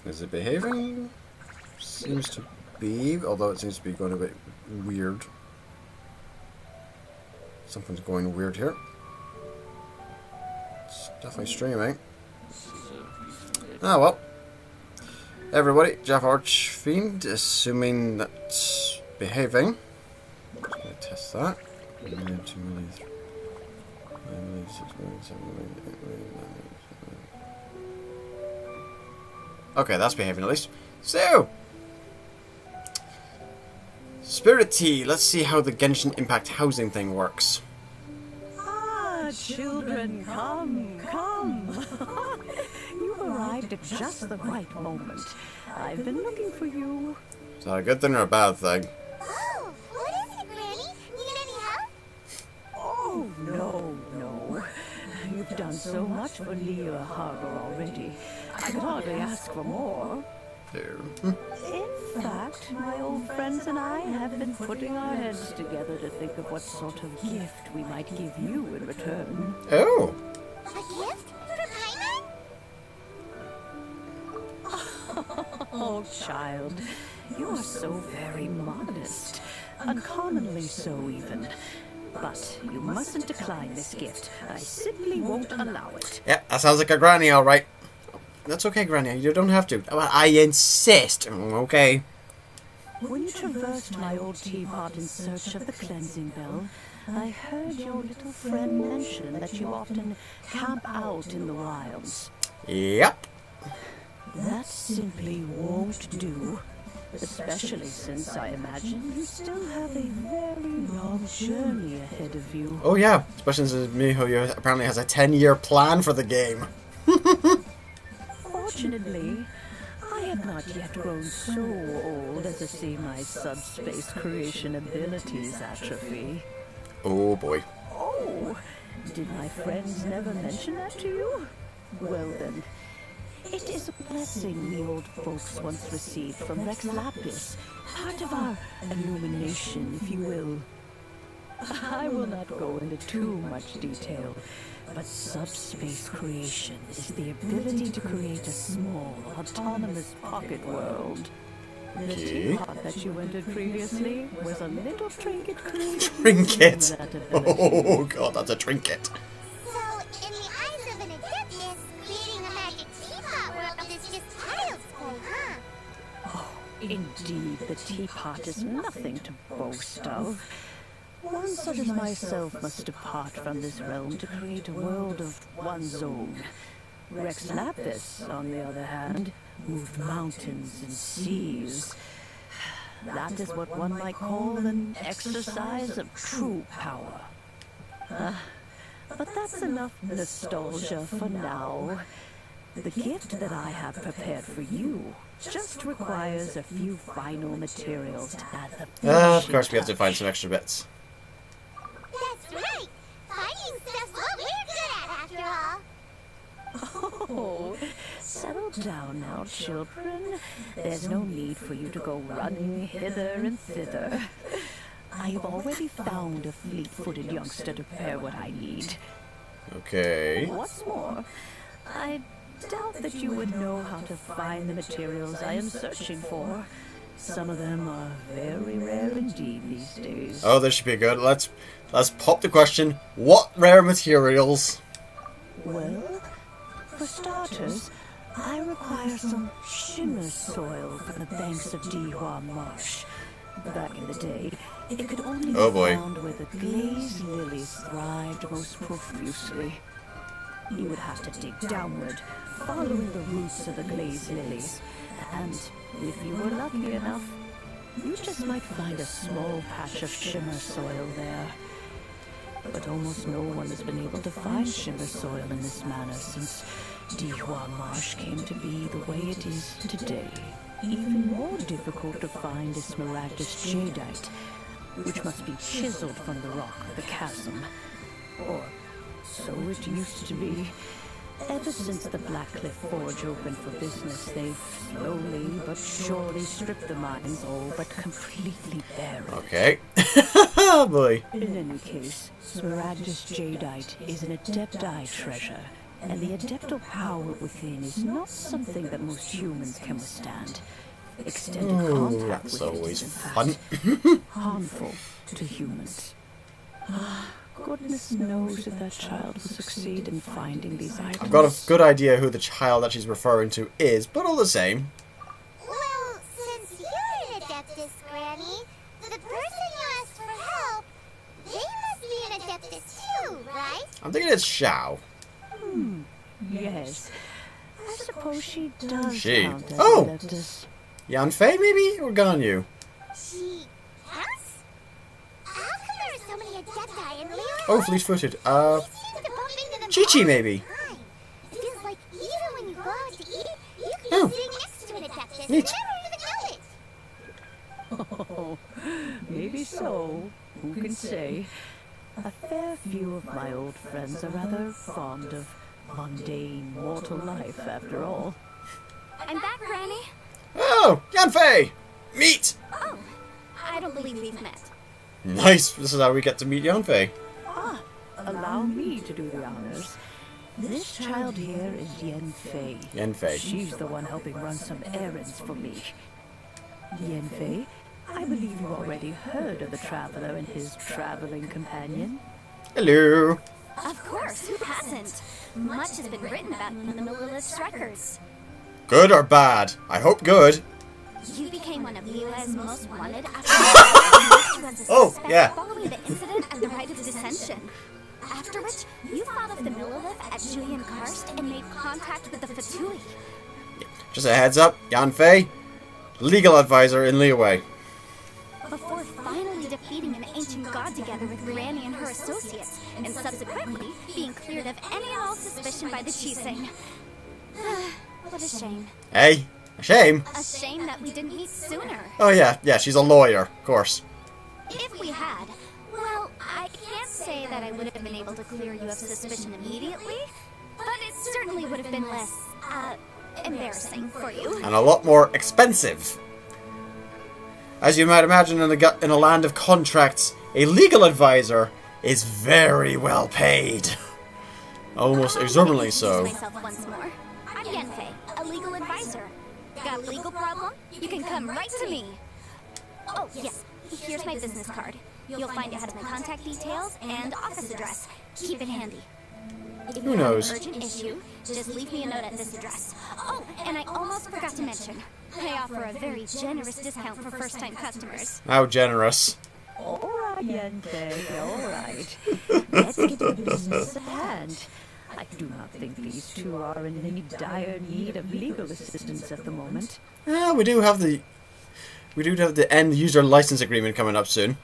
Is it behaving? Seems to be, although it seems to be going a bit weird. Something's going weird here. It's definitely streaming. Ah, well. Everybody, JaffaArchfiend, assuming that's behaving. Just going to test that. 1 million, 2 million, 3 million, 6 million, 7 million, 8 million, 9 million, 10 million. Okay, that's behaving at least. So, Spiritea, let's see how the Genshin Impact housing thing works. Ah, children, come, come. You've arrived at just the right moment. I've been looking for you. Is that a good thing or a bad thing? Oh, what is it, Granny? Need any help? Oh, no, no. You've done so much for Leah Harbor already. I could hardly ask for more. In fact, my old friends and I have been putting our heads together to think of what sort of gift we might give you in return. Oh. A gift? From Paimon? Oh, child, you are so very modest. Uncommonly so, even. But you mustn't decline this gift. I simply won't allow it. Yeah, that sounds like a granny, alright. That's okay, Granny. You don't have to. I insist. Okay. When you traversed my old teapot in search of the cleansing bell, I heard your little friend mention that you often camp out in the wilds. Yep. That simply won't do. Especially since I imagine you still have a very long journey ahead of you. Oh yeah, especially since Miho apparently has a 10-year plan for the game. Fortunately, I have not yet grown so old as to see my subspace creation abilities atrophy. Oh boy. Oh, did my friends never mention that to you? Well then, it is a blessing the old folks once received from Rex Lapis, part of our illumination, if you will. I will not go into too much detail, but subspace creation is the ability to create a small, autonomous pocket world. The teapot that you entered previously was a little trinket created Trinket? that ability. Oh god, that's a trinket. So, in the eyes of an Adeptus, creating a magic teapot world is just child's play, huh? Oh, indeed, the teapot is nothing to boast of. One such as myself must depart from this realm to create a world of one's own. Rex Lapis, on the other hand, moved mountains and seas. That is what one might call an exercise of true power. But that's enough nostalgia for now. The gift that I have prepared for you just requires a few final materials to add the Of course we have to find some extra bits. That's right! Finding stuff's what we're good at, after all. Oh, settle down now, children. There's no need for you to go running hither and thither. I have already found a fleet-footed youngster to prepare what I need. Okay. What's more, I doubt that you would know how to find the materials I am searching for. Some of them are very rare indeed these days. Oh, this should be good. Let's pop the question. What rare materials? Well, for starters, I require some shimmer soil from the banks of Dihua Marsh. Back in the day, it could only be found where the glazed lilies thrived most profusely. You would have to dig downward, following the roots of the glazed lilies, and if you were lucky enough, you just might find a small patch of shimmer soil there. But almost no one has been able to find shimmer soil in this manner since Dihua Marsh came to be the way it is today. Even more difficult to find is smaragdus jadeite, which must be chiseled from the rock of the chasm. Or so it used to be. Ever since the Blackcliff Forge opened for business, they've slowly but surely stripped the mines all but completely bare. Okay. Boy. In any case, smaragdus jadeite is an adepti treasure, and the adeptal power within is not something that most humans can withstand. Extended contact That's with it always is, in fun. fact, harmful to humans. Goodness knows if that child will succeed in finding these items. I've got a good idea who the child that she's referring to is, but all the same. Well, since you're an Adeptus, Granny, the person you asked for help, they must be an Adeptus too, right? I'm thinking it's Xiao. Yes. I suppose she does She? count as Oh! an Adeptus. Yanfei, maybe? Or Ganyu? She counts? How come there are so many Adepti in Leo? Oh, fleet-footed. We seem to bump into them Chi-Chi, all the maybe? time. It feels like even when you go out to eat, you can Oh. be sitting next to an Adeptus Neat. and never even know it. Oh, maybe so. Who can say? A fair few of my old friends are rather fond of mundane mortal life, after all. I'm back, Granny. Oh, Yanfei! Meet! Oh, I don't believe we've met. Nice, this is how we get to meet Yanfei. Allow me to do the honors. This child here is Yanfei. Yanfei. She's the one helping run some errands for me. Yanfei, I believe you already heard of the traveler and his traveling companion. Hello. Of course, who hasn't? Much has been written about him in the Millilith's records. Good or bad? I hope good. You became one of Leo's most wanted after Oh, yeah. following the incident at the Rite of Dissension. After which, you fought off the Millilith at Julian Karst and made contact with the Fatui. Just a heads up, Yanfei, legal advisor in Liyue. Before finally defeating an ancient god together with Granny and her associates, and subsequently being cleared of any and all suspicion by the Chiseng. What a shame. Hey, a shame. A shame that we didn't meet sooner. Oh yeah, she's a lawyer, of course. If we had, well, I can't say that I would have been able to clear you of suspicion immediately, but it certainly would have been less, embarrassing for you. And a lot more expensive. As you might imagine, in a land of contracts, a legal advisor is very well paid. Almost exorbitantly so. Myself once more. I'm Yanfei, a legal advisor. Got a legal problem? You can come right to me. Oh, yes. Here's my business card. You'll find it has my contact details and office address. Keep it handy. If Who you knows? have an urgent issue, just leave me a note at this address. Oh, and I almost forgot to mention, I offer a very generous discount for first-time customers. How generous. All right, Yanfei, all right. Let's get to the business at hand. I do not think these two are in any dire need of legal assistance at the moment. We do have the end user license agreement coming up soon.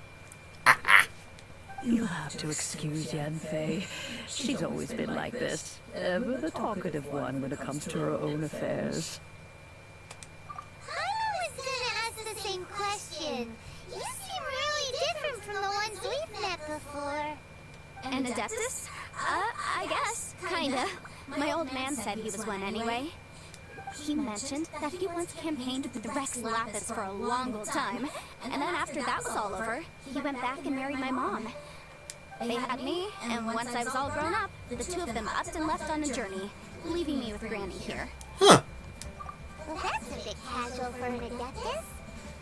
You'll have to excuse Yanfei. She's always been like this. Ever the talkative one when it comes to her own affairs. I was gonna ask the same question. You seem really different from the ones we've met before. An Adeptus? I guess. Kinda. My old man said he was one anyway. He mentioned that he once campaigned with Rex Lapis for a long old time, and then after that was all over, he went back and married my mom. They had me, and once I was all grown up, the two of them upped and left on a journey, leaving me with Granny here. Huh. Well, that's a bit casual for an Adeptus.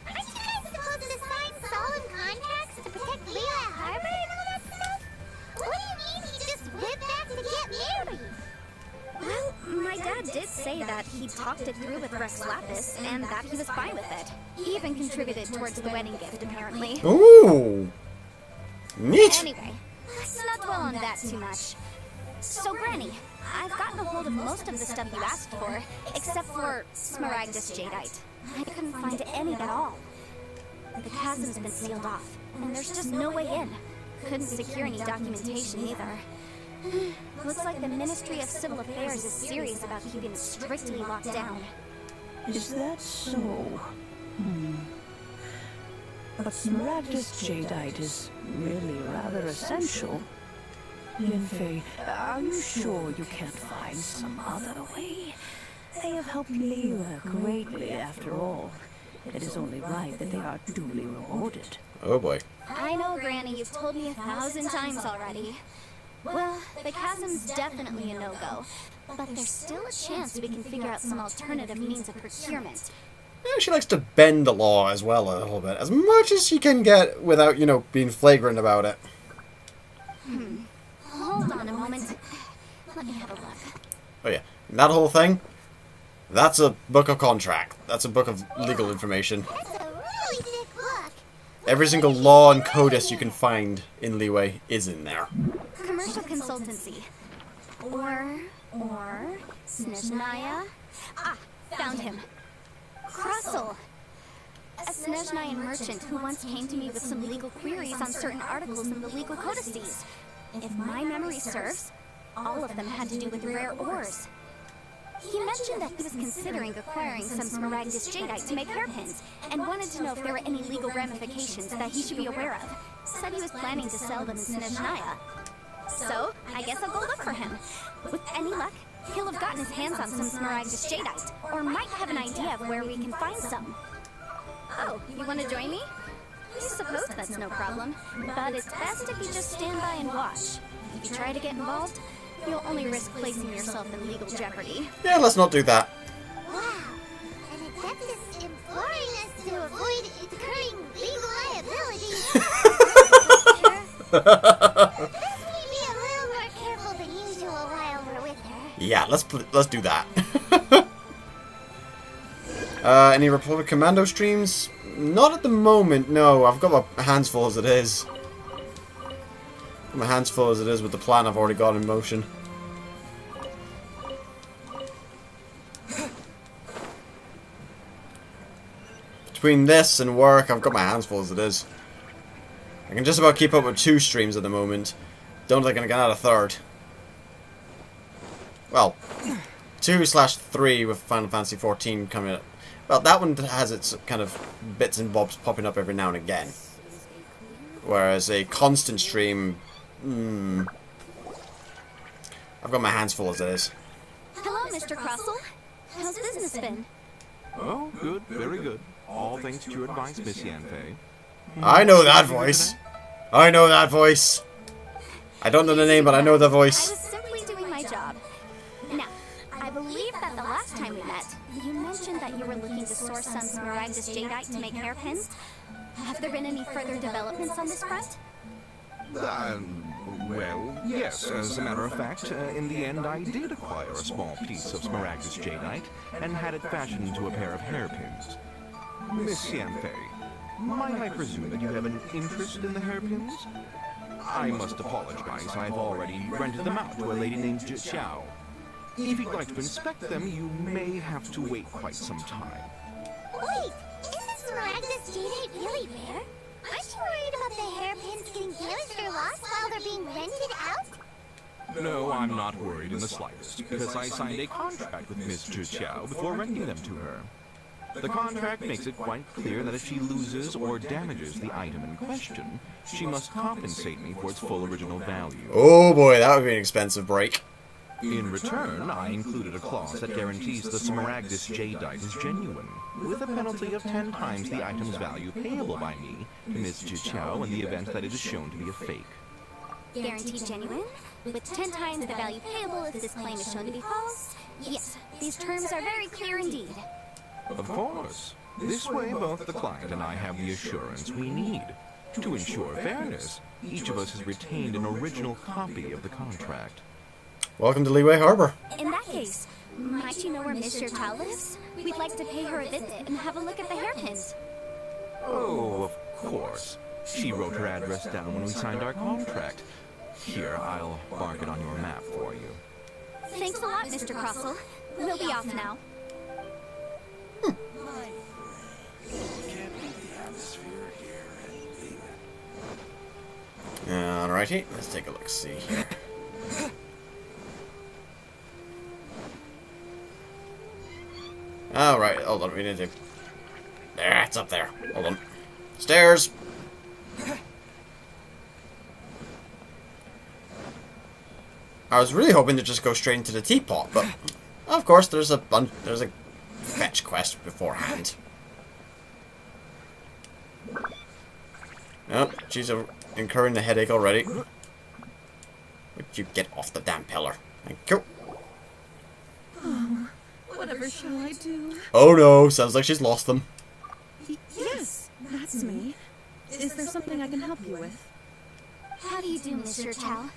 Aren't you guys supposed to sign solemn contracts to protect Leo at Harbor and all that stuff? What do you mean he just went back to get married? Well, my dad did say that he talked it through with Rex Lapis, and that he was fine with it. He even contributed towards the wedding gift, apparently. Ooh. Neat. Anyway, let's not dwell on that too much. So, Granny, I've gotten a hold of most of the stuff you asked for, except for Smaragdus Jadeite. I couldn't find any at all. The chasm's been sealed off, and there's just no way in. Couldn't secure any documentation either. Looks like the Ministry of Civil Affairs is serious about keeping it strictly locked down. Is that so? But Smaragdus Jadeite is really rather essential. Yanfei, are you sure you can't find some other way? They have helped Lewa greatly, after all. It is only right that they are duly rewarded. Oh boy. I know, Granny, you've told me 1,000 times already. Well, the chasm's definitely a no-go. But there's still a chance we can figure out some alternative means of procurement. Yeah, she likes to bend the law as well a little bit. As much as she can get without, you know, being flagrant about it. Hold on a moment. Let me have a look. Oh yeah, that whole thing, that's a book of contract. That's a book of legal information. That's a really thick book. Every single law and codice you can find in Leeway is in there. Commercial consultancy. Or Snezhnaya? Ah, found him. Crossel. A Snezhnayan merchant who once came to me with some legal queries on certain articles in the legal codices. If my memory serves, all of them had to do with rare ores. He mentioned that he was considering acquiring some Smaragdus jadeite to make hairpins, and wanted to know if there were any legal ramifications that he should be aware of. Said he was planning to sell them in Snezhnaya. So, I guess I'll go look for him. With any luck, he'll have gotten his hands on some Smaragdus jadeite, or might have an idea of where we can find some. Oh, you want to join me? I suppose that's no problem, but it's best if you just stand by and watch. If you try to get involved, you'll only risk placing yourself in legal jeopardy. Yeah, let's not do that. Wow. An Adeptus imploring us to avoid incurring legal liability. Best we be a little more careful than usual while we're with her. Yeah, let's do that. Any Republic Commando streams? Not at the moment, no. I've got my hands full as it is. My hands full as it is with the plan I've already got in motion. Between this and work, I've got my hands full as it is. I can just about keep up with 2 streams at the moment. Don't think I can get out a third. Well, 2/3 with Final Fantasy XIV coming up. Well, that one has its kind of bits and bobs popping up every now and again. Whereas a constant stream... I've got my hands full as it is. Hello, Mr. Crossel. How's business been? Oh, good, very good. All thanks to your advice, Miss Yanfei. I know that voice. I know that voice. I don't know the name, but I know the I voice. was simply doing my job. Now, I believe that the last time we met, you mentioned that you were looking to source some Smaragdus jadeite to make hairpins. Have there been any further developments on this front? Well, yes, as a matter of fact, in the end I did acquire a small piece of Smaragdus jadeite and had it fashioned into a pair of hairpins. Miss Yanfei, might I presume that you have an interest in the hairpins? I must apologize, I've already rented them out to a lady named Xiao. If you'd like to inspect them, you may have to wait quite some time. Wait, isn't Smaragdus jadeite really rare? Aren't you worried about the hairpins getting damaged or lost while they're being rented out? No, I'm not worried in the slightest, because I signed a contract with Miss Xiao before renting them to her. The contract makes it quite clear that if she loses or damages the item in question, she must compensate me for its full original value. Oh boy, that would be an expensive break. In return, I included a clause that guarantees the Smaragdus jadeite is genuine, with a penalty of 10 times the item's value payable by me to Miss Xiao in the event that it is shown to be a fake. Guaranteed genuine? With 10 times the value payable if this claim is shown to be false? Yes, these terms are very clear indeed. Of course. This way, both the client and I have the assurance we need. To ensure fairness, each of us has retained an original copy of the contract. Welcome to Leeway Harbor. In that case, might you know where Miss Xiao lives? We'd like to pay her a visit and have a look at the hairpins. Oh, of course. She wrote her address down when we signed our contract. Here, I'll mark it on your map for you. Thanks a lot, Mr. Crossel. We'll be off now. Alrighty, let's take a look. See here. Alright, hold on. We need to. There, it's up there. Hold on. Stairs. I was really hoping to just go straight into the teapot, but of course there's a fetch quest beforehand. Oh, she's incurring the headache already. Would you get off the damn pillar? Thank you. Oh, whatever shall I do? Oh no, sounds like she's lost them. Yes, that's me. Is there something I can help you with? How do you do, Mr. Chow?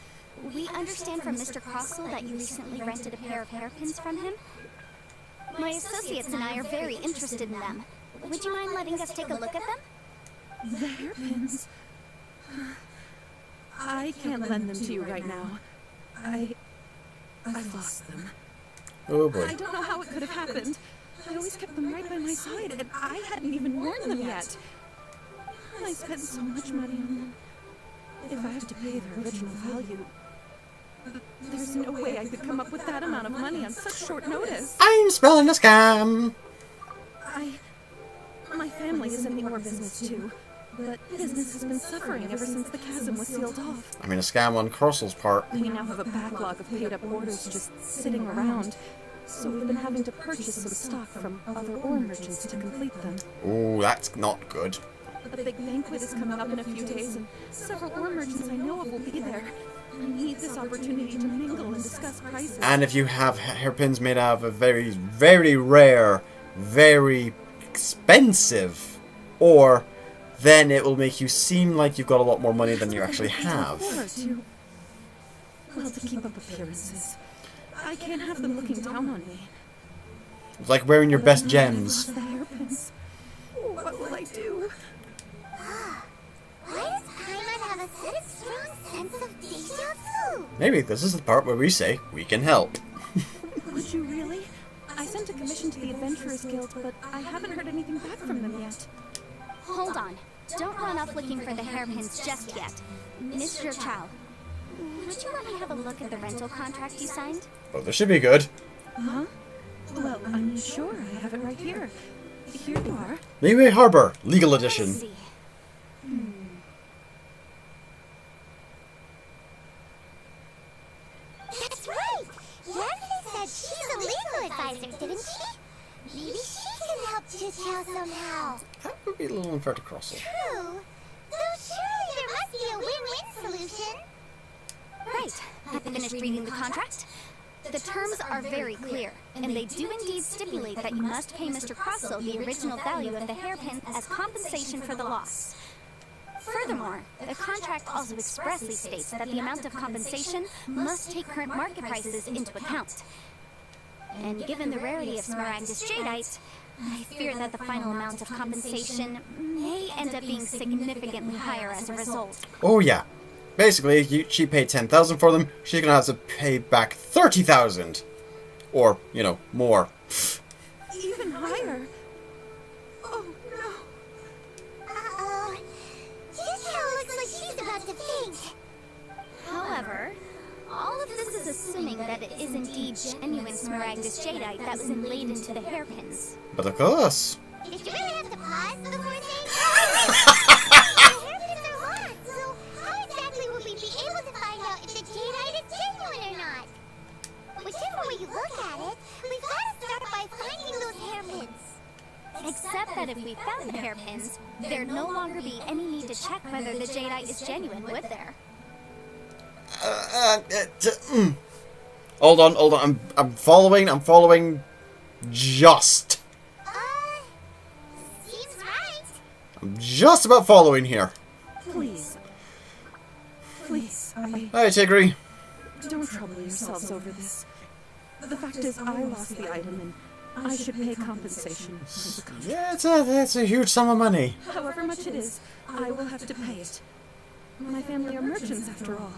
We understand from Mr. Crossell that you recently rented a pair of hairpins from him. My associates and I are very interested in them. Would you mind letting us take a look at them? The hairpins? I can't lend them to you right now. I lost them. Oh boy. I don't know how it could have happened. I always kept them right by my side, and I hadn't even worn them yet. I spent so much money on them. If I have to pay their original value, there's no way I could come up with that amount of money on such short notice. I'm spelling a scam. My family is in the ore business too, but business has been suffering ever since the chasm was sealed off. I mean, a scam on Crossell's part. We now have a backlog of paid-up orders just sitting around, so we've been having to purchase some stock from other ore merchants to complete them. Ooh, that's not good. The big banquet is coming up in a few days, and several ore merchants I know of will be there. I need this opportunity to mingle and discuss prices. And if you have hairpins made out of a very, very rare, very expensive ore, then it will make you seem like you've got a lot more money than you actually have. To keep up appearances. I can't have them looking down on me. It's like wearing your best gems. The hairpins. What will I do? Why does Paimon have a such strong sense of deja vu? Maybe this is the part where we say we can help. Would you really? I sent a commission to the Adventurers Guild, but I haven't heard anything back from them yet. Hold on. Don't run off looking for the hairpins just yet. Mr. Chow, would you let me have a look at the rental contract you signed? Oh, this should be good. Huh? Well, I'm sure I have it right here. Here you are. Leeway Harbor, legal edition. Let's see. That's right! Yanfei said she's a legal advisor, didn't she? Maybe she can help Chichao somehow. That would be a little unfair to Crossell. True. Though surely there must be a win-win solution. Right. I finished reading the contract. The terms are very clear, and they do indeed stipulate that you must pay Mr. Crossell the original value of the hairpin as compensation for the loss. Furthermore, the contract also expressly states that the amount of compensation must take current market prices into account. And given the rarity of Smaragdus Jadeite, I fear that the final amount of compensation may end up being significantly higher as a result. Oh yeah. Basically, she paid 10,000 for them, she's gonna have to pay back 30,000. Or, you know, more. Even higher. Oh, no. Uh-oh. Chichao looks like she's about to faint. However, all of this is assuming that it is indeed genuine Smaragdus Jadeite that was inlaid into the hairpins. But of course. Did you really have to pause before saying that? The hairpins are lost, so how exactly would we be able to find out if the jadeite is genuine or not? Whichever way you look at it, we've got to start by finding those hairpins. Except that if we found the hairpins, there'd no longer be any need to check whether the jadeite is genuine, would there? Hold on. I'm following just. Seems right. I'm just about following here. Please, Hi, Tigray. don't trouble yourselves over this. The fact is, I lost the item, and I should pay compensation for the contract. Yeah, it's a huge sum of money. However much it is, I will have to pay it. My family are merchants, after all.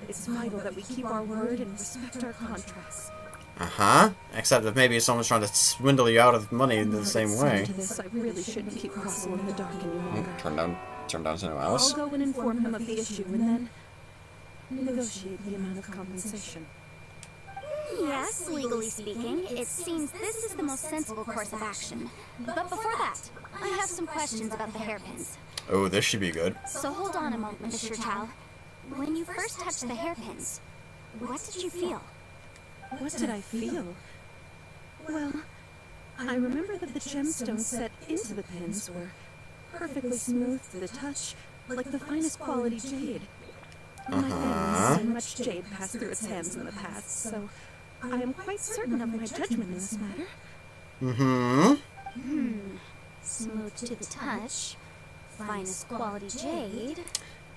It's vital that we keep our word and respect our contracts. Uh-huh. Except if maybe someone's trying to swindle you out of money in the same way. To this, I really shouldn't keep Crossell in the dark any longer. Turn down to no I'll else. go and inform him of the issue, and then negotiate the amount of compensation. Yes, legally speaking, it seems this is the most sensible course of action. But before that, I have some questions about the hairpins. Oh, this should be good. So hold on a moment, Mr. Chow. When you first touched the hairpins, what did you feel? What did I feel? Well, I remember that the gemstones set into the pins were perfectly smooth to the touch, like the finest quality jade. My family has seen much jade pass through its hands in the past, so I am quite certain of my judgment in this matter. Smooth to the touch. Finest quality jade.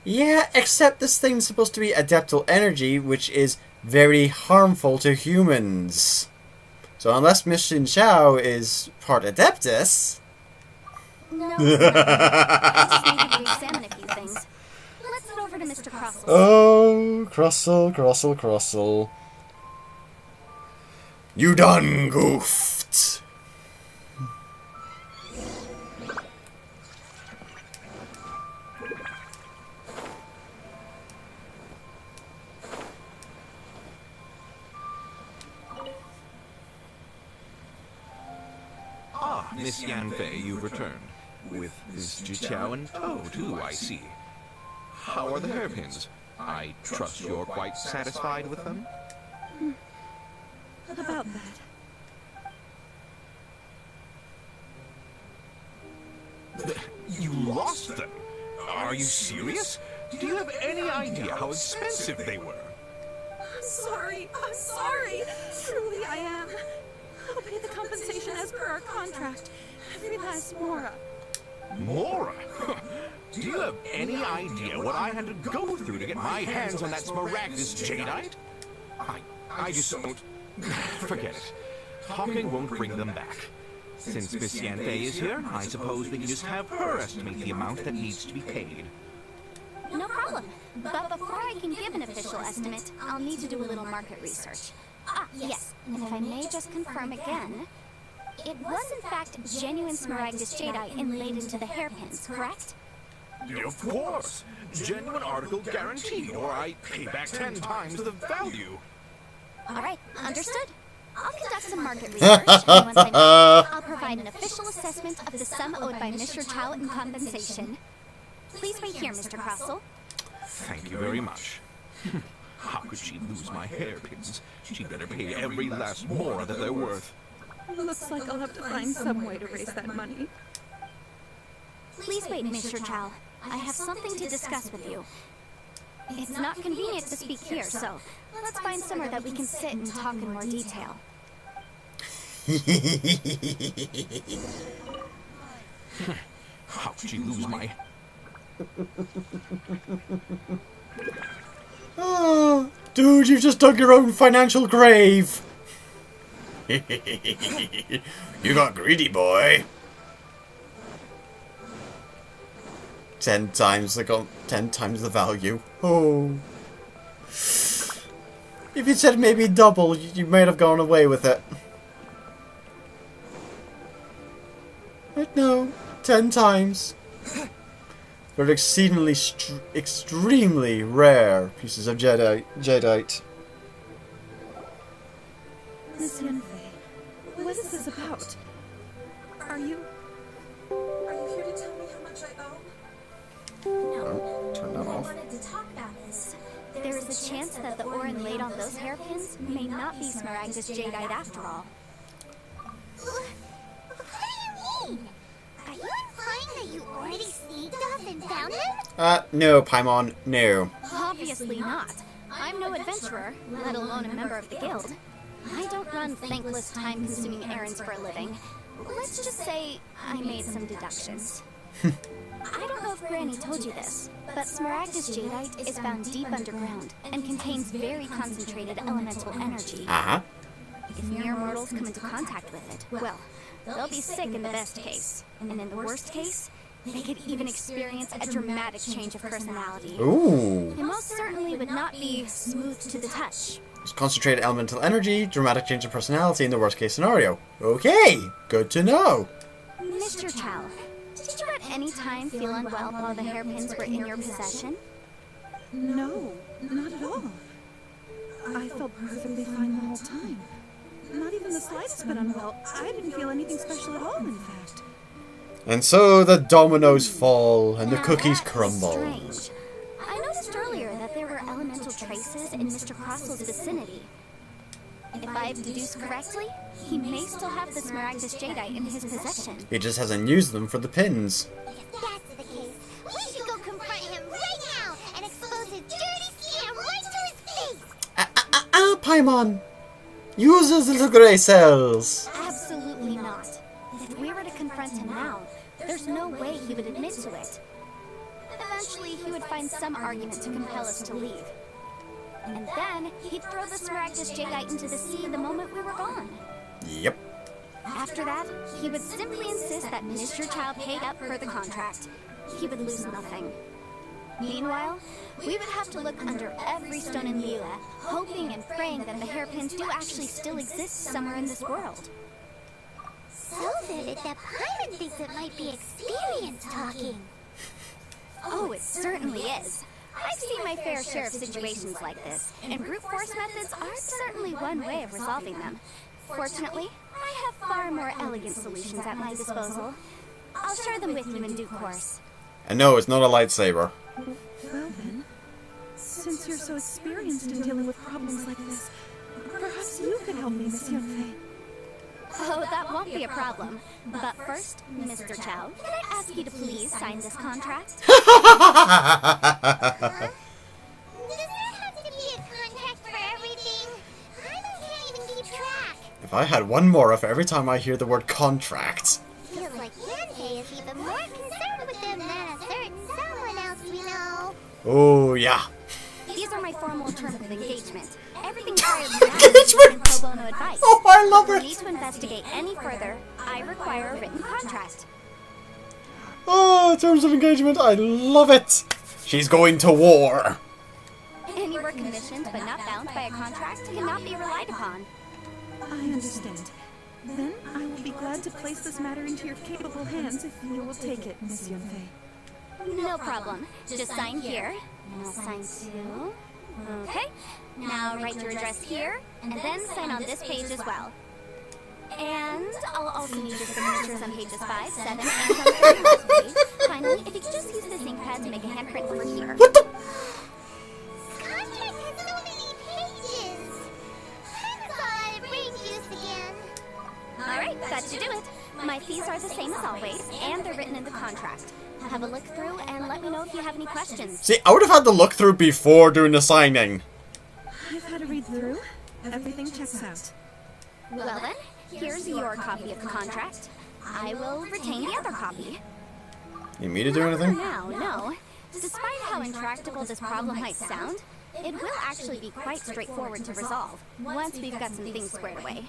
Yeah, except this thing's supposed to be adeptal energy, which is very harmful to humans. So unless Miss Xin Xiao is part Adeptus... No, I just need to re-examine a few things. Let's head over to Mr. Crossell. Oh, Crossell. You done goofed. Ah, Miss Yanfei, you've returned. With Miss Jiqiao and tow, too, I see. How are the hairpins? I trust you're quite satisfied with them? About that. You lost them? Are you serious? Do you have any idea how expensive they were? I'm sorry. Truly I am. I'll pay the compensation as per our contract. Every last mora. Mora? Do you have any idea what I had to go through to get my hands on that Smaragdus jadeite? I just don't... Forget it. Talking won't bring them back. Since Miss Yanfei is here, I suppose we can just have her estimate the amount that needs to be paid. No problem. But before I can give an official estimate, I'll need to do a little market research. Ah, yes. And if I may just confirm again, it was in fact genuine Smaragdus jadeite inlaid into the hairpins, correct? Of course. Genuine article guaranteed, or I pay back 10 times the value. All right, understood. I'll conduct some market research, and once I'm done, I'll provide an official assessment of the sum owed by Mr. Chow in compensation. Please wait here, Mr. Crossell. Thank you very much. How could she lose my hairpins? She'd better pay every last mora that they're worth. Looks like I'll have to find some way to raise that money. Please wait, Mr. Chow. I have something to discuss with you. It's not convenient to speak here, so let's find somewhere that we can sit and talk in more detail. How could she lose my... Oh, dude, you've just dug your own financial grave. You got greedy, boy. 10 times the value. Oh. If you'd said maybe double, you might have gone away with it. But no, 10 times. They're exceedingly, extremely rare pieces of jadeite. Miss Yanfei, what is this about? Are you here to tell me how much I owe? Oh, turn that What I off. wanted to talk about is, there is a chance that the ore inlaid on those hairpins may not be Smaragdus jadeite after all. What do you mean? Are you implying that you already sneaked off and found them? No, Paimon, no. Obviously not. I'm no adventurer, let alone a member of the guild. I don't run thankless, time-consuming errands for a living. Let's just say I made some deductions. I don't know if Granny told you this, but Smaragdus jadeite is found deep underground and contains very concentrated elemental energy. Uh-huh. If mere mortals come into contact with it, well, they'll be sick in the best case. And in the worst case, they could even experience a dramatic change of personality. Ooh. It most certainly would not be smooth to the touch. Concentrated elemental energy, dramatic change of personality in the worst case scenario. Okay, good to know. Mr. Chow, did you at any time feel unwell while the hairpins were in your possession? No, not at all. I felt perfectly fine the whole time. Not even the slightest bit unwell. I didn't feel anything special at all, in fact. And so the dominoes fall and the Now cookies that is crumble. strange. I noticed earlier that there were elemental traces in Mr. Crossell's vicinity. If I've deduced correctly, he may still have the Smaragdus jadeite in his possession. He just hasn't used them for the pins. If that's the case, we should go confront him right now and expose his dirty Paimon! Use those little grey cells! Absolutely not. If we were to confront him now, there's no way he would admit to it. Eventually, he would find some argument to compel us to leave. And then, he'd throw the Smaragdus Jadeite into the sea the moment we were gone. Yep. After that, he would simply insist that Mr. Chow paid up per the contract. He would lose nothing. Meanwhile, we would have to look under every stone in Liyue, hoping and praying that the hairpins do actually still exist somewhere in this world. So vivid that Paimon thinks it might be experience talking. Oh, it certainly is. I've seen my fair share of situations like this, and brute force methods aren't certainly one way of resolving them. Fortunately, I have far more elegant solutions at my disposal. I'll share them with you in due course. And no, it's not a lightsaber. Well then, since you're so experienced in dealing with problems like this, perhaps you could help me, Miss Yunfei. Oh, that won't be a problem. But first, Mr. Chow, can I ask you to please sign this contract? Does there have to be a contract for everything? Paimon can't even keep track. If I had one more of every time I hear the word contract. Feels like Yunfei is even more concerned with them than a certain someone else we know. Oh, yeah. These are my formal terms of engagement. Everything prior to that is pro bono advice. Oh, I love If it. you need to investigate any further, I require a written contract. Oh, terms of engagement. I love it. She's going to war. Any work commissioned but not bound by a contract cannot be relied upon. I understand. Then I will be glad to place this matter into your capable hands if you will take it, Miss Yunfei. No problem. Just sign here, and I'll sign too. Okay. Now write your address here, and then sign on this page as well. And I'll also need your signatures on pages 5, 7, and on the very last page. Finally, if you could just use this ink pad to make a handprint over here. What the? Contract has so many pages. I thought I'd brain juice again. Alright, that should do it. My fees are the same as always, and they're written in the contract. Have a look through and let me know if you have any questions. See, I would have had to look through before doing the signing. I've had a read through. Everything checks out. Well then, here's your copy of the contract. I will retain the other copy. You need me to do For anything? now, no. Despite how intractable this problem might sound, it will actually be quite straightforward to resolve once we've got some things squared away.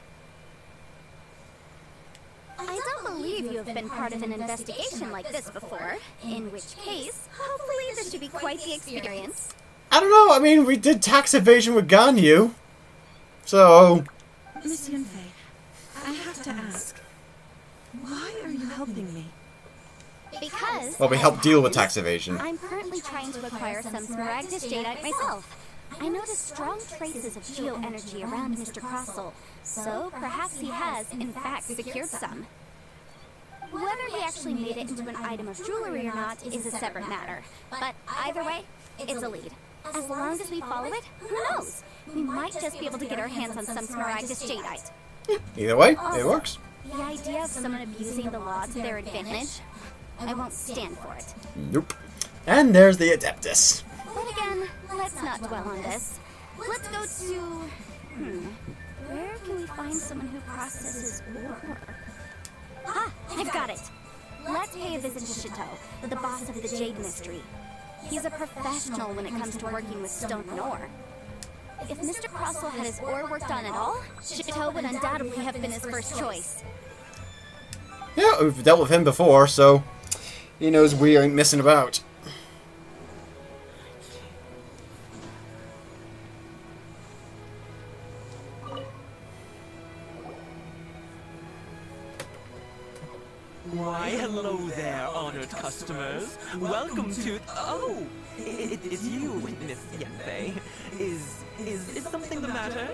I don't believe you have been part of an investigation like this before, in which case, hopefully this should be quite the experience. I don't know. I mean, we did tax evasion with Ganyu. So... Miss Yunfei, I have to ask, why are you helping me? Because... Well, we helped deal with tax evasion. I'm currently trying to acquire some Smaragdus Jadeite myself. I noticed strong traces of geo-energy around Mr. Crossel, so perhaps he has, in fact, secured some. Whether he actually made it into an item of jewelry or not is a separate matter, but either way, it's a lead. As long as we follow it, who knows? We might just be able to get our hands on some Smaragdus Jadeite. Either way, it works. The idea of someone abusing the law to their advantage, I won't stand for it. Nope. And there's the Adeptus. But again, let's not dwell on this. Let's go to... Where can we find someone who processes ore? Ah, I've got it! Let's pay a visit to Chateau, the boss of the Jade Mystery. He's a professional when it comes to working with stone and ore. If Mr. Crossel had his ore worked on at all, Chateau would undoubtedly have been his first choice. Yeah, we've dealt with him before, so he knows we ain't messing about. Why, hello there, honored customers. Welcome to... Oh, it's you, Miss Yunfei. Is something the matter?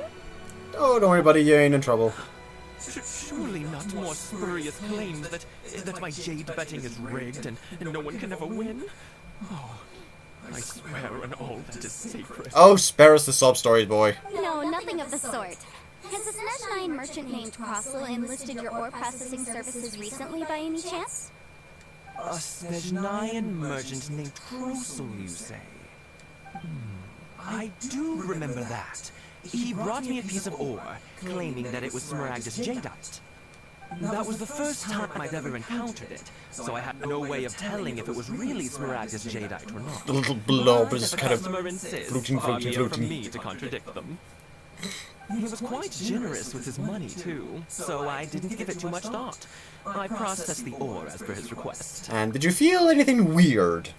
Oh, don't worry, buddy, you ain't in trouble. Surely not more spurious claims that my jade betting is rigged and no one can ever win? Oh, I swear on all that is sacred. Oh, spare us the sob stories, boy. No, nothing of the sort. Has a Snezhnine merchant named Crossel enlisted your ore processing services recently by any chance? A Snezhnine merchant named Crossel, you say? I do remember that. He brought me a piece of ore, claiming that it was smaragdus jadeite. That was the first time I'd ever encountered it, so I had no way of telling if it was really smaragdus jadeite or not. The little blob is The kind of customer insists, floating. far be it from me to contradict them. He was quite generous with his money, too, so I didn't give it too much thought. I processed the ore as per his request. And did you feel anything weird?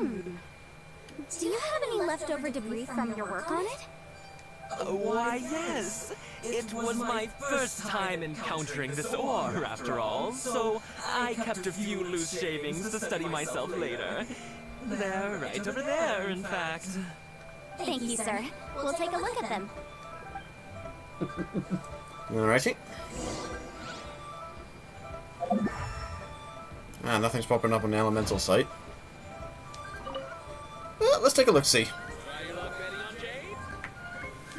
Do you have any leftover debris from your work on it? Why, yes. It was my first time encountering this ore, after all, so I kept a few loose shavings to study myself later. They're right over there, in fact. Thank you, sir. We'll take a look at them. Alrighty. Ah, nothing's popping up on the elemental site. Well, let's take a look-see.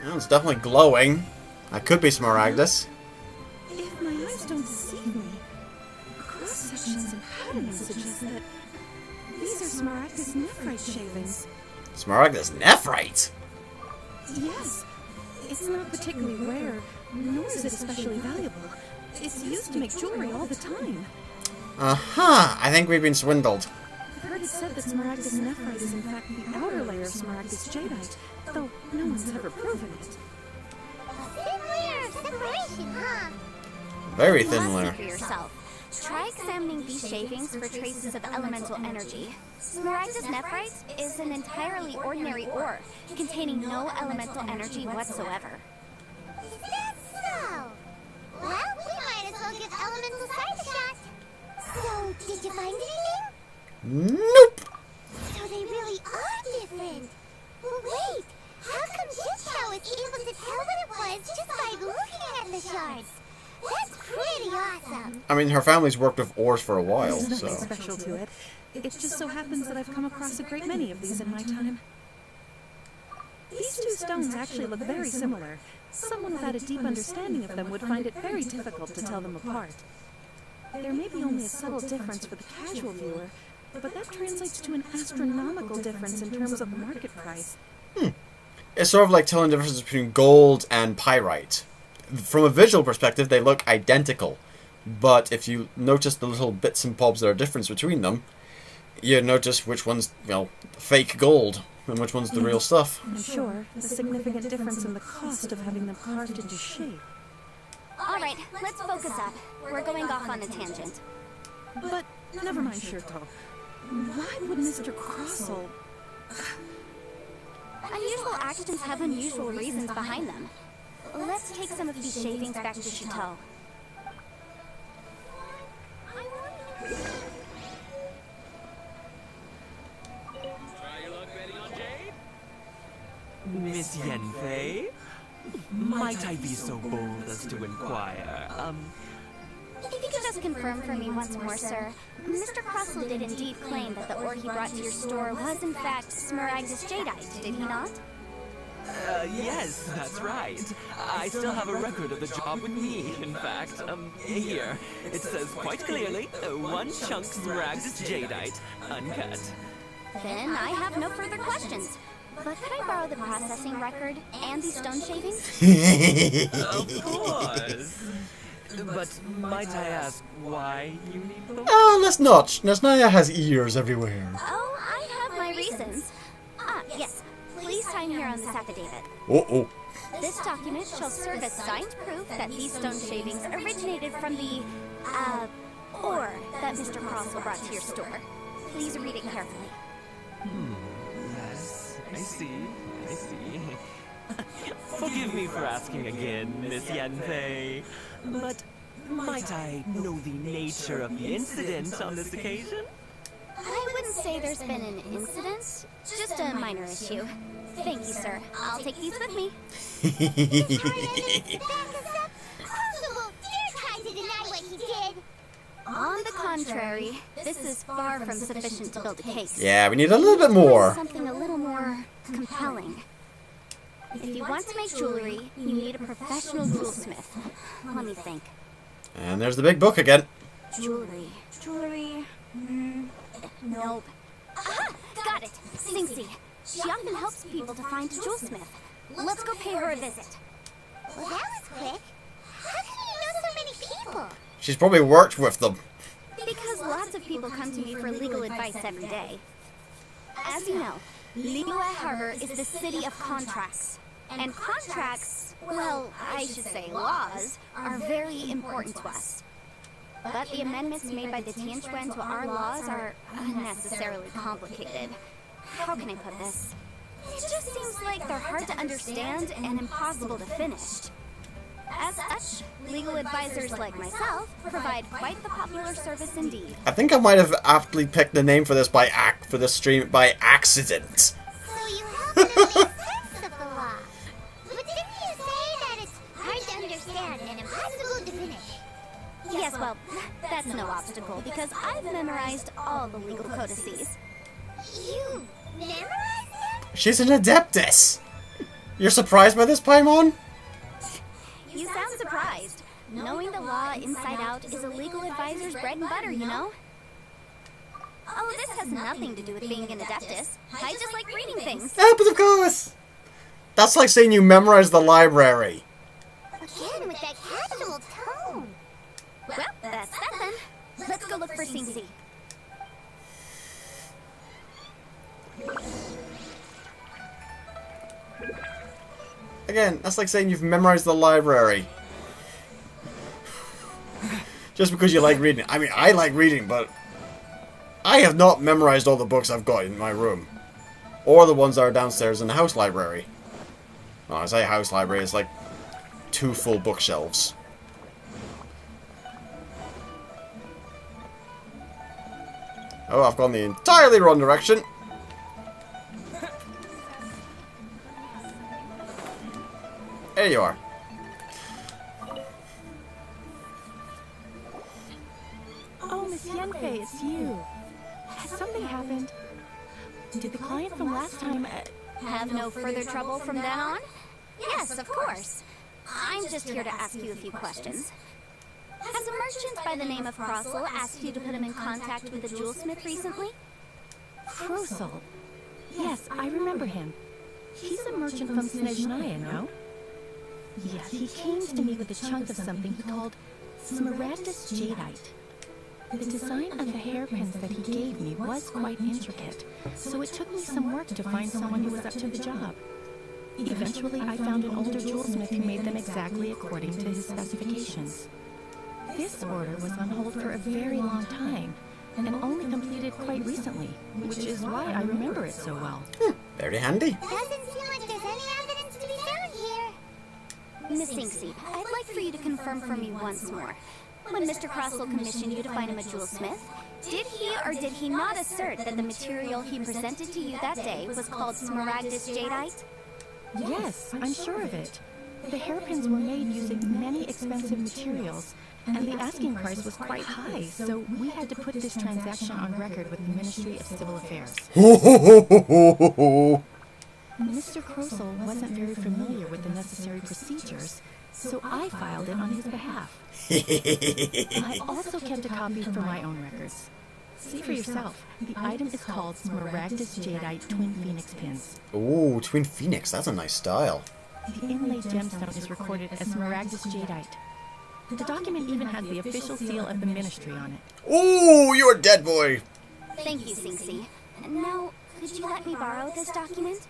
Well, it's definitely glowing. That could be smaragdus. If my eyes don't deceive me, cross-sections and patterning suggest that these are smaragdus nephrite shavings. Smaragdus nephrite? Yes. It's not particularly rare, nor is it especially valuable. It's used to make jewelry all the time. Uh-huh. I think we've been swindled. I've heard it said that smaragdus nephrite is in fact the outer layer of smaragdus jadeite, though no one's ever proven it. A thin layer of separation, huh? Very You thin must layer. see for yourself. Try examining these shavings for traces of elemental energy. Smaragdus nephrite is an entirely ordinary ore, containing no elemental energy whatsoever. Is that so? Well, we might as well give elemental side a shot. So, did you find anything? Nope. So they really are different. Well, wait. How come Jaffa was able to tell what it was just by looking at the shards? That's pretty awesome. I mean, her family's worked with ores for a while, There's so... nothing special to it. It just so happens that I've come across a great many of these in my time. These two stones actually look very similar. Someone without a deep understanding of them would find it very difficult to tell them apart. There may be only a subtle difference for the casual viewer, but that translates to an astronomical difference in terms of the market price. It's sort of like telling the difference between gold and pyrite. From a visual perspective, they look identical. But if you notice the little bits and bobs that are different between them, you notice which one's, fake gold and which one's the real stuff. I'm sure the significant difference in the cost of having them carved into shape. Alright, let's focus up. We're going off on a tangent. But never mind, Shirto. Why would Mr. Crossell... Unusual actions have unusual reasons behind them. Let's take some of these shavings back to Chateau. Miss Yenfei? Might I be so bold as to inquire, If you could just confirm for me once more, sir. Mr. Crossell did indeed claim that the ore he brought to your store was in fact smaragdus jadeite, did he not? yes, that's right. I still have a record of the job with me, in fact. Here. It says quite clearly, 1 chunk smaragdus jadeite, uncut. Then I have no further questions. But could I borrow the processing record and these stone shavings? Of course. But might I ask why you need them? Oh, let's not. Nesnaya has ears everywhere. Oh, I have my reasons. Yes. Please sign here on this affidavit. Uh-oh. This document shall serve as signed proof that these stone shavings originated from the, ore that Mr. Crossell brought to your store. Please read it carefully. Yes, I see. Forgive me for asking again, Miss Yenfei, but might I know the nature of the incident on this occasion? I wouldn't say there's been an incident, just a minor issue. Thank you, sir. I'll take these with me. Crossell won't dare try to deny what he did. On the contrary, this is far from sufficient to build a case. Yeah, we need a little bit more. Something a little more compelling. If you want to make jewelry, you need a professional jewelsmith. Let me think. And there's the big book again. Jewelry. Nope. Aha! Got it! Singsi. She often helps people to find a jewelsmith. Let's go pay her a visit. Well, that was quick. How can you know so many people? She's probably worked with them. Because lots of people come to me for legal advice every day. As you know, Liyue Harbor is the city of contracts. And contracts, well, I should say laws, are very important to us. But the amendments made by the Tianquan to our laws are unnecessarily complicated. How can I put this? It just seems like they're hard to understand and impossible to finish. As such, legal advisors like myself provide quite the popular service indeed. I think I might have aptly picked the name for this stream by accident. So you help them make sense of the law. But didn't you say that it's hard to understand and impossible to finish? Yes, well, that's no obstacle because I've memorized all the legal codices. You memorized them? She's an adeptus. You're surprised by this, Paimon? You sound surprised. Knowing the law inside out is a legal advisor's bread and butter, you know? Oh, this has nothing to do with being an adeptus. I just like reading things. Yeah, but of course. That's like saying you memorized the library. Again, with that casual tone. Well, that's that then. Let's go look for Sing-Si. Again, that's like saying you've memorized the library. Just because you like reading. I mean, I like reading, but I have not memorized all the books I've got in my room. Or the ones that are downstairs in the house library. Well, I say house library, it's like 2 full bookshelves. Oh, I've gone the entirely wrong direction. There you are. Oh, Miss Yenfei, it's you. Has something happened? Did the client from last time... Have no further trouble from then on? Yes, of course. I'm just here to ask you a few questions. Has a merchant by the name of Crossel asked you to put him in contact with a jewelsmith recently? Crossel? Yes, I remember him. He's a merchant from Snezhnaya, no? Yes, he came to me with a chunk of something he called Smaragdus Jadeite. The design of the hairpins that he gave me was quite intricate, so it took me some work to find someone who was up to the job. Eventually, I found an older jewelsmith who made them exactly according to his specifications. This order was on hold for a very long time, and only completed quite recently, which is why I remember it so well. Very handy. Doesn't seem like there's any evidence to be found here. Miss Sing-Si, I'd like for you to confirm for me once more. When Mr. Crossel commissioned you to find him a jewelsmith, did he or did he not assert that the material he presented to you that day was called Smaragdus Jadeite? Yes, I'm sure of it. The hairpins were made using many expensive materials, and the asking price was quite high, so we had to put this transaction on record with the Ministry of Civil Affairs. Mr. Crossel wasn't very familiar with the necessary procedures, so I filed it on his behalf. I also kept a copy for my own records. See for yourself. The item is called Smaragdus Jadeite Twin Phoenix Pins. Ooh, Twin Phoenix. That's a nice style. The inlaid gemstone is recorded as Smaragdus Jadeite. The document even has the official seal of the ministry on it. Ooh, you're a dead boy. Thank you, Sing-Si. Now, could you let me borrow this document?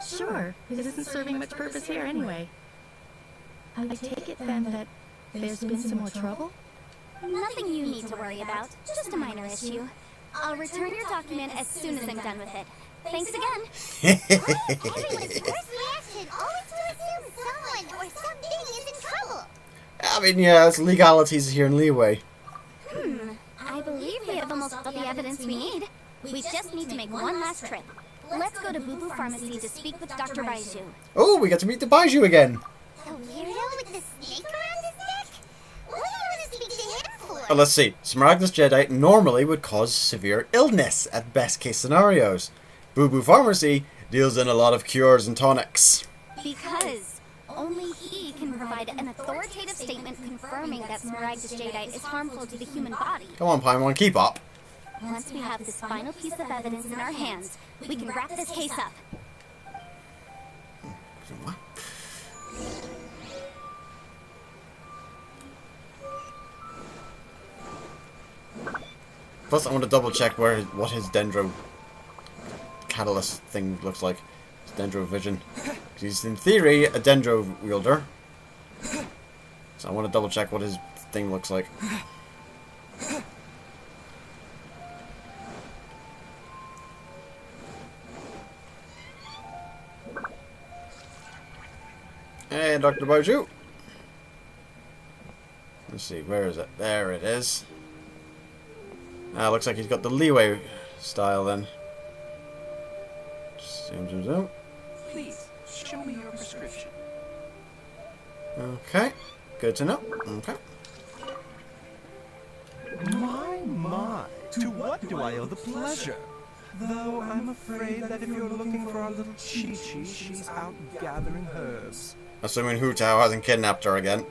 Sure, it isn't serving much purpose here anyway. I take it then that there's been some more trouble? Nothing you need to worry about. Just a minor issue. I'll return your document as soon as I'm done with it. Thanks again. Everyone's first reaction always to assume someone or something is in trouble. I mean, yeah, it's legalities here in Liyue. I believe we have almost all the evidence we need. We just need to make one last trip. Let's go to Boo Boo Pharmacy to speak with Dr. Baiju. Oh, we get to meet the Baiju again. The weirdo with the snake around his neck? What do you want to speak to him for? Let's see. Smaragdus Jadeite normally would cause severe illness at best case scenarios. Boo Boo Pharmacy deals in a lot of cures and tonics. Because only he can provide an authoritative statement confirming that Smaragdus Jadeite is harmful to the human body. Come on, Paimon, keep up. Once we have this final piece of evidence in our hands, we can wrap this case up. What? Plus, I want to double check what his Dendro catalyst thing looks like. His Dendro vision. He's in theory a Dendro wielder. So I want to double check what his thing looks like. Hey, Dr. Baiju. Let's see, where is it? There it is. Ah, looks like he's got the leeway style then. Zoom, zoom, zoom. Please, show me your prescription. Okay, good to know. Okay. My, to what do I owe the pleasure? Though I'm afraid that if you're looking for our little Chi-Chi, she's out gathering herbs. Assuming Hu Tao hasn't kidnapped her again.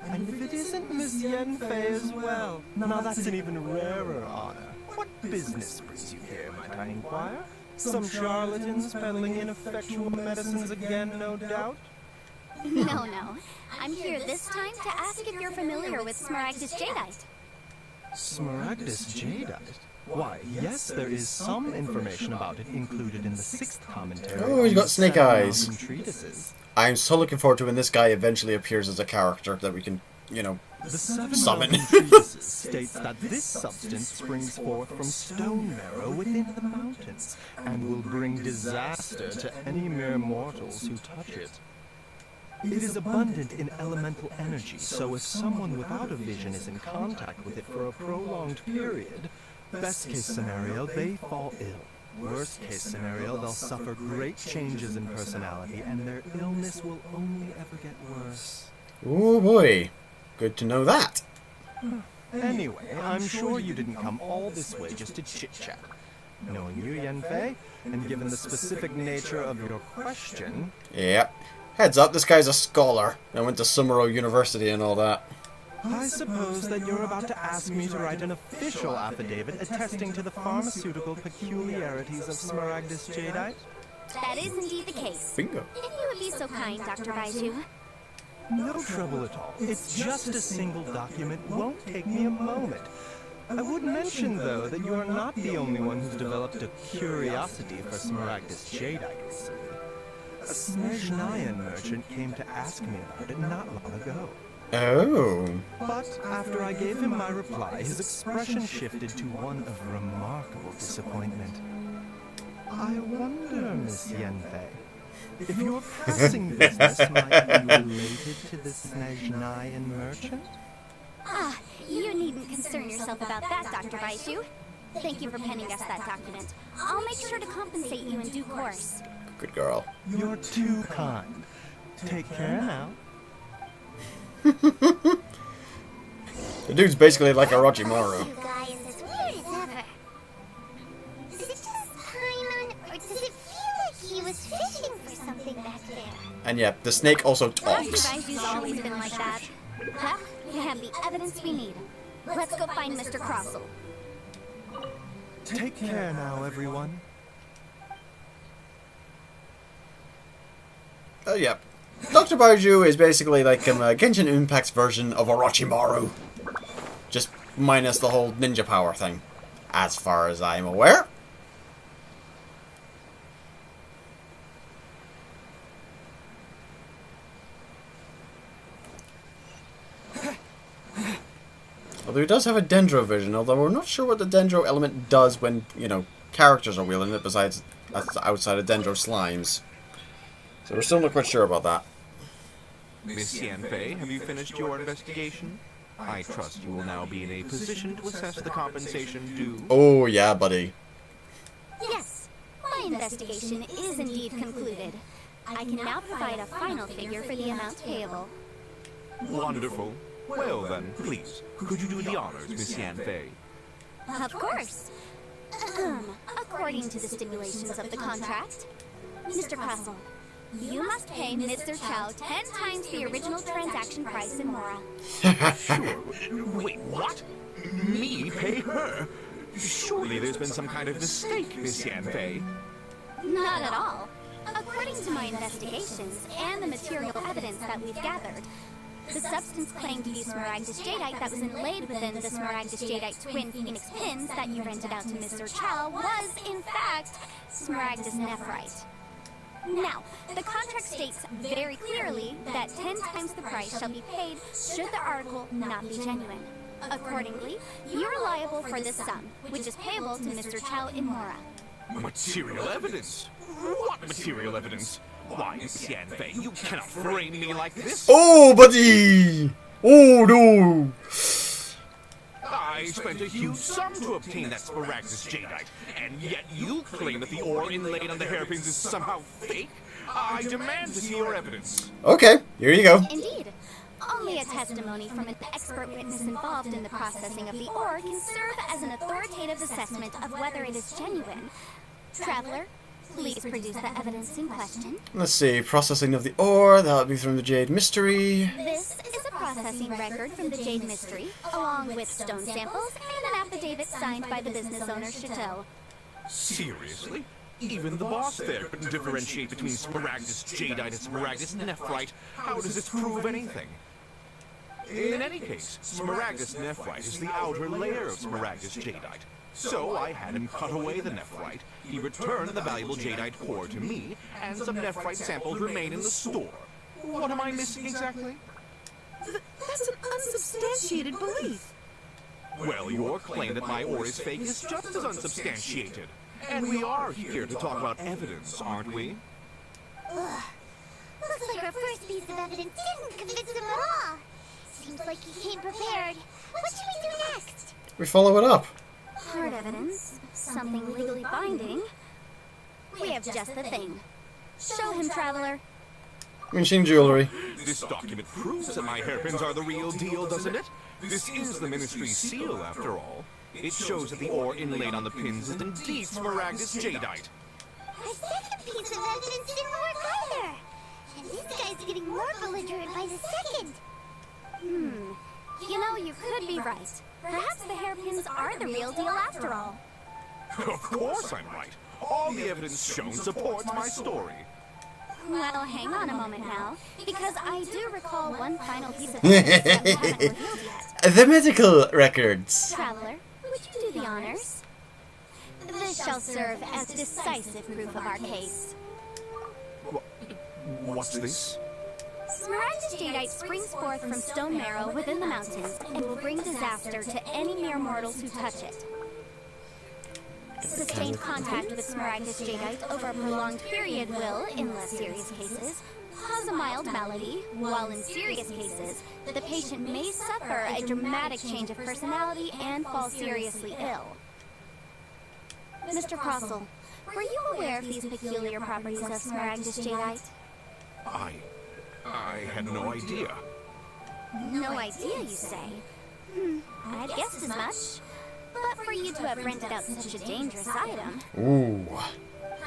And if it isn't Miss Yanfei as well, now that's an even rarer honor. What business brings you here, might I inquire? Some charlatans peddling ineffectual medicines again, no doubt? No. I'm here this time to ask if you're familiar with Smaragdus Jadeite. Smaragdus Jadeite? Why, yes, there is some information about it included in the 6th commentary. Oh, he's got snake eyes. Treatises. I'm so looking forward to when this guy eventually appears as a character that we can, you know, The 7 summon. Mountain Treatises states that this substance springs forth from stone marrow within the mountains, and will bring disaster to any mere mortals who touch it. It is abundant in elemental energy, so if someone without a vision is in contact with it for a prolonged period, best case scenario, they fall ill. Worst case scenario, they'll suffer great changes in personality, and their illness will only ever get worse. Oh boy. Good to know that. Anyway, I'm sure you didn't come all this way just to chit-chat. Knowing you, Yanfei, and given the specific nature of your question... Yep. Heads up, this guy's a scholar. I went to Sumuro University and all that. I suppose that you're about to ask me to write an official affidavit attesting to the pharmaceutical peculiarities of Smaragdus Jadeite? That is indeed the case. Bingo. If you would be so kind, Dr. Baiju. No trouble at all. It's just a single document. Won't take me a moment. I would mention, though, that you are not the only one who's developed a curiosity for Smaragdus Jadeite recently. A Snezhnayan merchant came to ask me about it not long ago. Oh. But after I gave him my reply, his expression shifted to one of remarkable disappointment. I wonder, Miss Yanfei, if your pressing business might be related to the Snezhnayan merchant? Ah, you needn't concern yourself about that, Dr. Baiju. Thank you for penning us that document. I'll make sure to compensate you in due course. Good girl. You're too kind. Take care now. The dude's basically like a Orochimaru. You guys, as weird as ever. Is it just Paimon, or does it feel like he was fishing for something back there? And yeah, the snake also Dr. talks. Baiju's always been like that. Well, we have the evidence we need. Let's go find Mr. Crossell. Take care now, everyone. Oh yeah. Dr. Baiju is basically like Genshin Impact's version of Orochimaru. Just minus the whole ninja power thing. As far as I'm aware. Although he does have a Dendro vision, although we're not sure what the Dendro element does when, you know, characters are wielding it besides outside of Dendro slimes. So we're still not quite sure about that. Miss Yanfei, have you finished your investigation? I trust you will now be in a position to assess the compensation due. Oh yeah, buddy. Yes, my investigation is indeed concluded. I can now provide a final figure for the amount payable. Wonderful. Well then, please, could you do the honors, Miss Yanfei? Of course. According to the stipulations of the contract, Mr. Crossell, you must pay Mr. Chow 10 times the original transaction price in Mora. Sure. Wait, what? Me pay her? Surely there's been some kind of mistake, Miss Yanfei. Not at all. According to my investigations and the material evidence that we've gathered, the substance claimed to be Smaragdus jadeite that was inlaid within the Smaragdus jadeite twin phoenix pins that you rented out to Mr. Chow was, in fact, Smaragdus nephrite. Now, the contract states very clearly that 10 times the price shall be paid should the article not be genuine. Accordingly, you're liable for this sum, which is payable to Mr. Chow in Mora. Material evidence? What material evidence? Why, Xianfei, you cannot frame me like this! Oh, buddy! Oh, no! I spent a huge sum to obtain that Smaragdus jadeite, and yet you claim that the ore inlaid on the hairpins is somehow fake? I demand to see your evidence. Okay, here you go. Indeed. Only a testimony from an expert witness involved in the processing of the ore can serve as an authoritative assessment of whether it is genuine. Traveler, please produce the evidence in question. Let's see, processing of the ore, that would be from the Jade Mystery. This is a processing record from the Jade Mystery, along with stone samples and an affidavit signed by the business owner, Chateau. Seriously? Even the boss there couldn't differentiate between Smaragdus jadeite and Smaragdus nephrite. How does this prove anything? In any case, Smaragdus nephrite is the outer layer of Smaragdus jadeite. So I had him cut away the nephrite, he returned the valuable jadeite core to me, and some nephrite samples remain in the store. What am I missing exactly? That's an unsubstantiated belief. Well, your claim that my ore is fake is just as unsubstantiated. And we are here to talk about evidence, aren't we? Ugh. Looks like our first piece of evidence didn't convince him at all. Seems like he came prepared. What should we do next? We follow it up. Hard evidence, something legally binding. We have just the thing. Show him, Traveler. Machine jewelry. This document proves that my hairpins are the real deal, doesn't it? This is the Ministry's seal, after all. It shows that the ore inlaid on the pins is indeed Smaragdus jadeite. Our second piece of evidence didn't work either. And this guy's getting more belligerent by the second. You know, you could be right. Perhaps the hairpins are the real deal after all. Of course I'm right. All the evidence shown supports my story. Well, hang on a moment now, because I do recall one final piece of evidence that we haven't revealed yet. The medical records. Traveler, would you do the honors? This shall serve as decisive proof of our case. What's this? Smaragdus jadeite springs forth from stone marrow within the mountains and will bring disaster to any mere mortals who touch it. Sustained contact with Smaragdus jadeite over a prolonged period will, in less serious cases, cause a mild malady, while in serious cases, the patient may suffer a dramatic change of personality and fall seriously ill. Mr. Crossell, were you aware of these peculiar properties of Smaragdus jadeite? I had no idea. No idea, you say? I'd guessed as much. But for you to have rented out such a dangerous item... Ooh.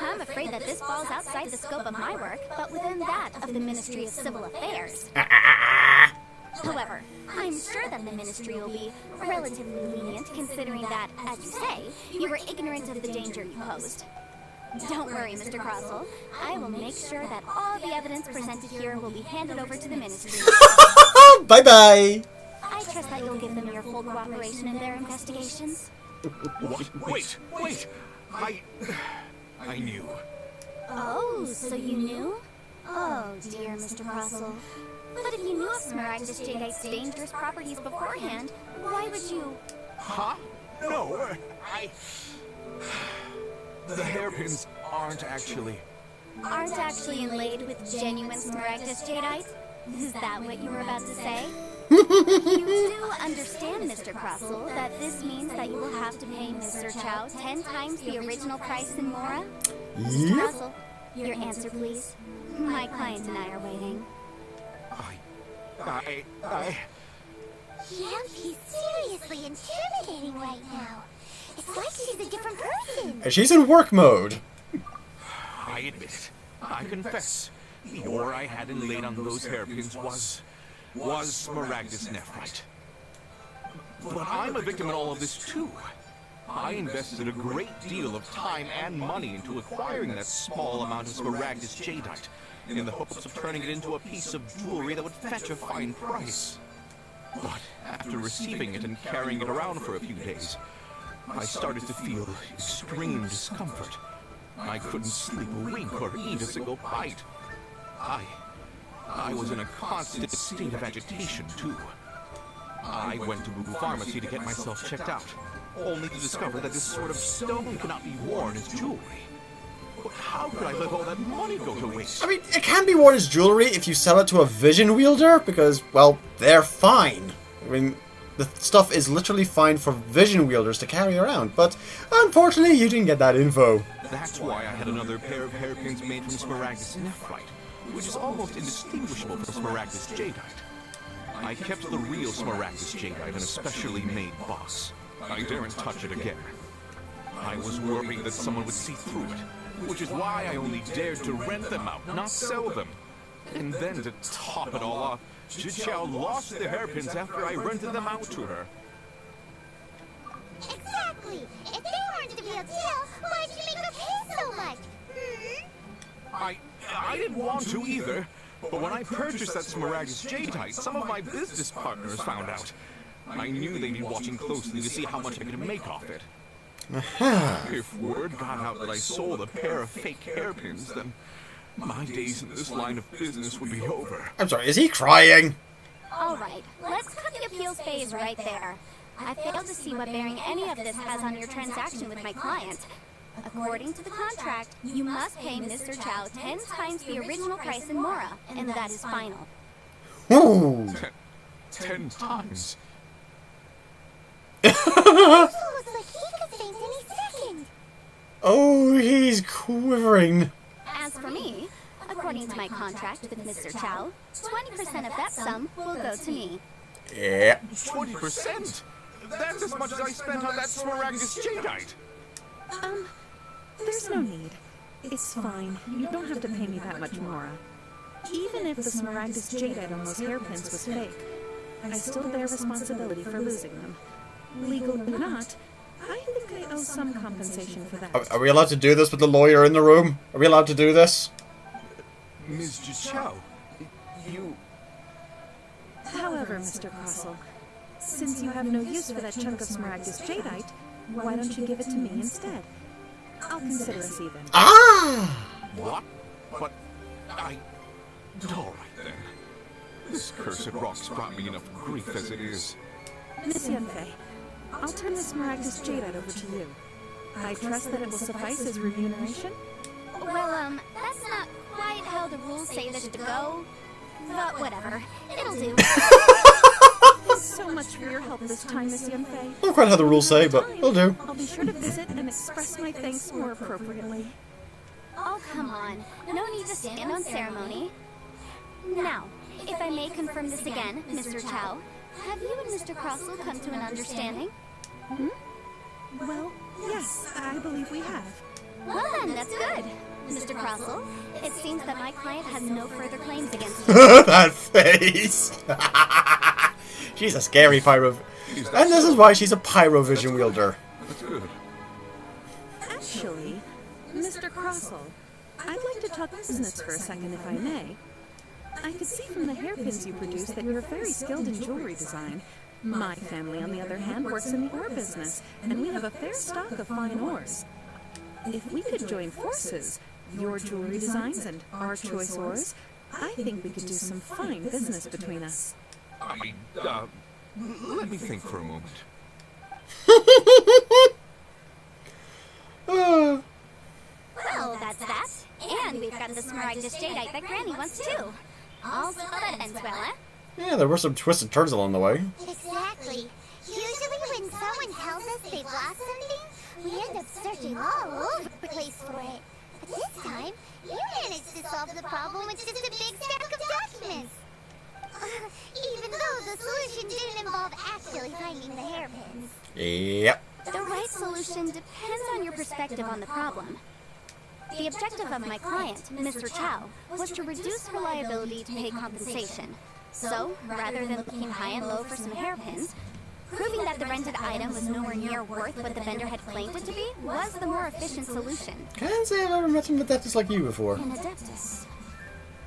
I'm afraid that this falls outside the scope of my work, but within that of the Ministry of Civil Affairs. However, I'm sure that the Ministry will be relatively lenient, considering that, as you say, you were ignorant of the danger you posed. Don't worry, Mr. Crossell. I will make sure that all the evidence presented here will be handed over to the Ministry. Bye-bye. I trust that you'll give them your full cooperation in their investigations. What? Wait! I knew. Oh, so you knew? Oh, dear Mr. Crossell. But if you knew of Smaragdus jadeite's dangerous properties beforehand, why would you... Huh? No, The hairpins aren't actually inlaid with genuine Smaragdus jadeite? Is that what you were about to say? You do understand, Mr. Crossell, that this means that you will have to pay Mr. Chow 10 times the original price in Mora? Mr. Yep. Crossell, your answer, please. My client and I are waiting. He's seriously intimidating right now. It's like she's a different person. She's in work mode. I admit it. I confess. The ore I had inlaid on those hairpins was Smaragdus nephrite. But I'm a victim in all of this too. I invested a great deal of time and money into acquiring that small amount of Smaragdus jadeite, in the hopes of turning it into a piece of jewelry that would fetch a fine price. But after receiving it and carrying it around for a few days, I started to feel extreme discomfort. I couldn't sleep a wink or eat a single bite. I was in a constant state of agitation, too. I went to the pharmacy to get myself checked out, only to discover that this sort of stone cannot be worn as jewelry. But how could I let all that money go to waste? I mean, it can be worn as jewelry if you sell it to a vision wielder, because, well, they're fine. I mean, the stuff is literally fine for vision wielders to carry around, but unfortunately you didn't get that info. That's why I had another pair of hairpins made from Smaragdus nephrite, which is almost indistinguishable from Smaragdus jadeite. I kept the real Smaragdus jadeite in a specially made box. I daren't touch it again. I was worried that someone would see through it, which is why I only dared to rent them out, not sell them. And then to top it all off, Zhiqiao lost the hairpins after I rented them out to her. Exactly! If they weren't the real deal, why'd you make her pay so much? I didn't want to either, but when I purchased that Smaragdus jadeite, some of my business partners found out. I knew they'd be watching closely to see how much I could make off it. If word got out that I sold a pair of fake hairpins, then my days in this line of business would be over. I'm sorry, is he crying? Alright, let's cut the appeals phase right there. I failed to see what bearing any of this has on your transaction with my client. According to the contract, you must pay Mr. Chow 10 times the original price in Mora, and that is final. Ooh. 10 times? Looks like he could faint any second. Oh, he's quivering. As for me, according to my contract with Mr. Chow, 20% of that sum will go to me. Yeah. 20%? That's as much as I spent on that Smaragdus jadeite. There's no need. It's fine. You don't have to pay me that much more. Even if the Smaragdus jadeite on those hairpins was fake, I still bear responsibility for losing them. Legal or not, I think I owe some compensation for that. Are we allowed to do this with the lawyer in the room? Are we allowed to do this? Ms. Zhiqiao, you... However, Mr. Crossell, since you have no use for that chunk of Smaragdus jadeite, why don't you give it to me instead? I'll consider us even. Ah! What? But I... All right, then. This cursed rock's brought me enough grief as it is. Miss Yanfei, I'll turn the Smaragdus jadeite over to you. I trust that it will suffice as remuneration? Well, that's not quite how the rules say this to go. But whatever, it'll do. Thanks so much for your help this time, Miss Yanfei. Not quite how the rules say, but it'll do. I'll be sure to visit and express my thanks more appropriately. Oh, come on. No need to stand on ceremony. Now, if I may confirm this again, Mr. Chow, have you and Mr. Crossell come to an understanding? Well, yes, I believe we have. Well then, that's good. Mr. Crossell, it seems that my client has no further claims against you. That face! She's a scary pyro... And this is why she's a pyrovision wielder. That's good. Actually, Mr. Crossell, I'd like to talk business for a second, if I may. I could see from the hairpins you produce that you're very skilled in jewelry design. My family, on the other hand, works in the ore business, and we have a fair stock of fine ores. If we could join forces, your jewelry designs and our choice ores, I think we could do some fine business between us. Let me think for a moment. Well, that's that. And we've got the Smaragdus jadeite that Granny wants too. Also, that ends well, eh? Yeah, there were some twisted turns along the way. Exactly. Usually when someone tells us they've lost something, we end up searching all over the place for it. But this time, you managed to solve the problem with just a big stack of documents. Even though the solution didn't involve actually finding the hairpins. Yep. The right solution depends on your perspective on the problem. The objective of my client, Mr. Chow, was to reduce her liability to pay compensation. So, rather than looking high and low for some hairpins, Proving that the rented item was nowhere near worth what the vendor had claimed it to be was the more efficient solution. Can't say I've ever met an Adeptus like you before. An Adeptus.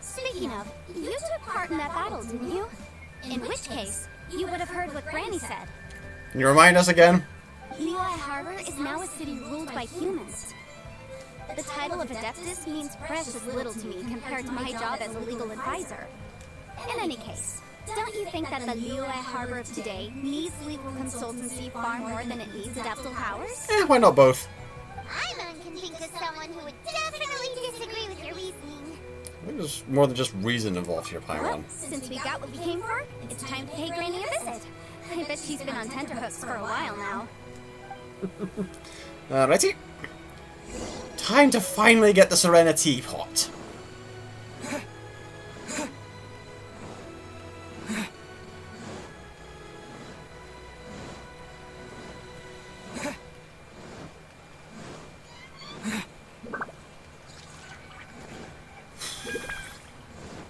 Speaking of, you took part in that battle, didn't you? In which case, you would have heard what Granny said. Can you remind us again? Liyue Harbor is now a city ruled by humans. The title of Adeptus means precious little to me compared to my job as a legal advisor. In any case, don't you think that the Liyue Harbor of today needs legal consultancy far more than it needs adeptal powers? Why not both? I'm unconvinced of someone who would definitely disagree with your reasoning. I think there's more than just reason involved here, Well, Paimon. since we got what we came for, it's time to pay Granny a visit. I bet she's been on tenterhooks for a while now. Alrighty. Time to finally get the Serena teapot.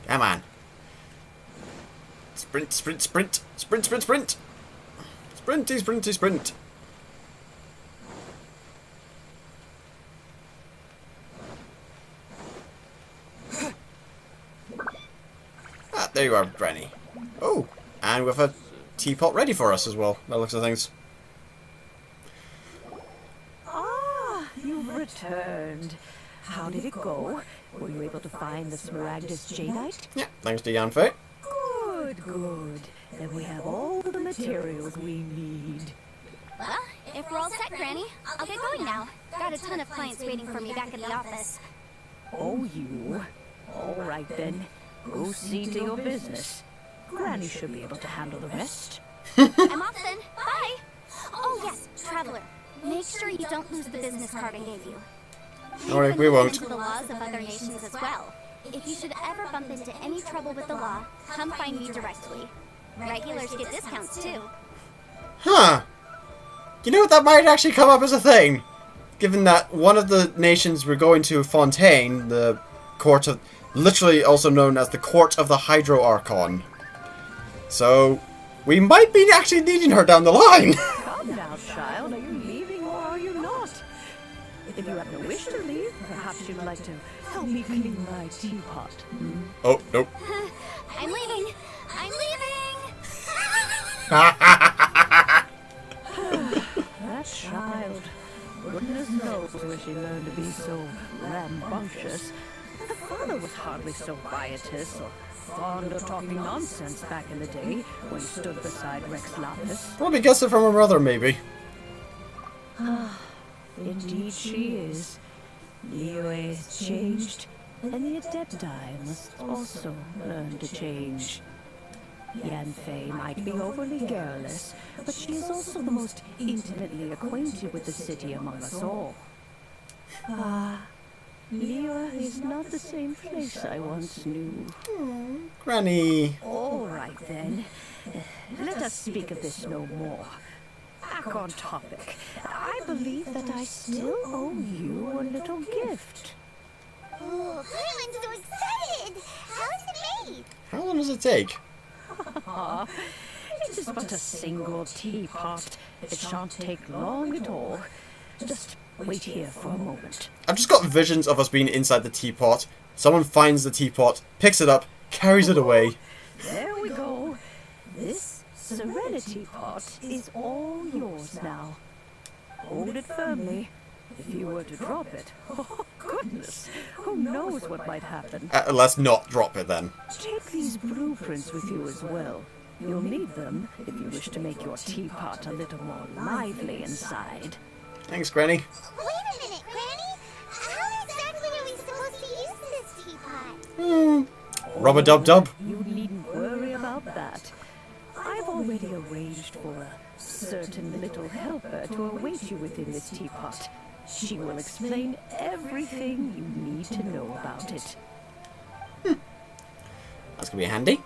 Come on. Sprint, sprint, sprint. Sprint, sprint, sprint. Sprinty, sprinty, sprint. Ah, there you are, Granny. Oh, and with a teapot ready for us as well, by the looks of things. Ah, you've returned. How did it go? Were you able to find the Smaragdus Jadeite? Yeah, thanks to Yanfei. Good, good. Then we have all the materials we need. Well, if we're all set, Granny, I'll get going now. Got a ton of clients waiting for me back at the office. Oh, you? All right then. Go see to your business. Granny should be able to handle the rest. I'm off then. Bye! Oh yes, Traveler. Make sure you don't lose the business card I gave you. Alright, we won't. Into the laws of other nations as well. If you should ever bump into any trouble with the law, come find me directly. Regulars get discounts too. Huh. You know, that might actually come up as a thing. Given that one of the nations we're going to, Fontaine, the court of... literally also known as the Court of the Hydro-Archon. So, we might be actually needing her down the line. Come now, child. Are you leaving or are you not? If you have no wish to leave, perhaps you'd like to help me clean my teapot. Oh, nope. I'm leaving! I'm leaving! That child. Goodness knows where she learned to be so rambunctious. Her father was hardly so riotous or fond of talking nonsense back in the day when he stood beside Rex Lapis. Probably guessed it from her mother, maybe. Indeed she is. Liyue has changed, and the Adepti must also learn to change. Yanfei might be overly garrulous, but she is also the most intimately acquainted with the city among us all. Liyue is not the same place I once knew. Granny. All right then. Let us speak of this no more. Back on topic. I believe that I still owe you a little gift. Ooh, I'm so excited! How is it made? How long does it take? It is but a single teapot. It shan't take long at all. Just wait here for a moment. I've just got visions of us being inside the teapot. Someone finds the teapot, picks it up, carries it away. There we go. This Serenity pot is all yours now. Hold it firmly. If you were to drop it, oh goodness, who knows what might happen. Let's not drop it then. Take these blueprints with you as well. You'll need them if you wish to make your teapot a little more lively inside. Thanks, Granny. Wait a minute, Granny! How exactly are we supposed to use this teapot? Rub-a-dub-dub. You needn't worry about that. I've already arranged for a certain little helper to await you within this teapot. She will explain everything you need to know about it. That's gonna be handy.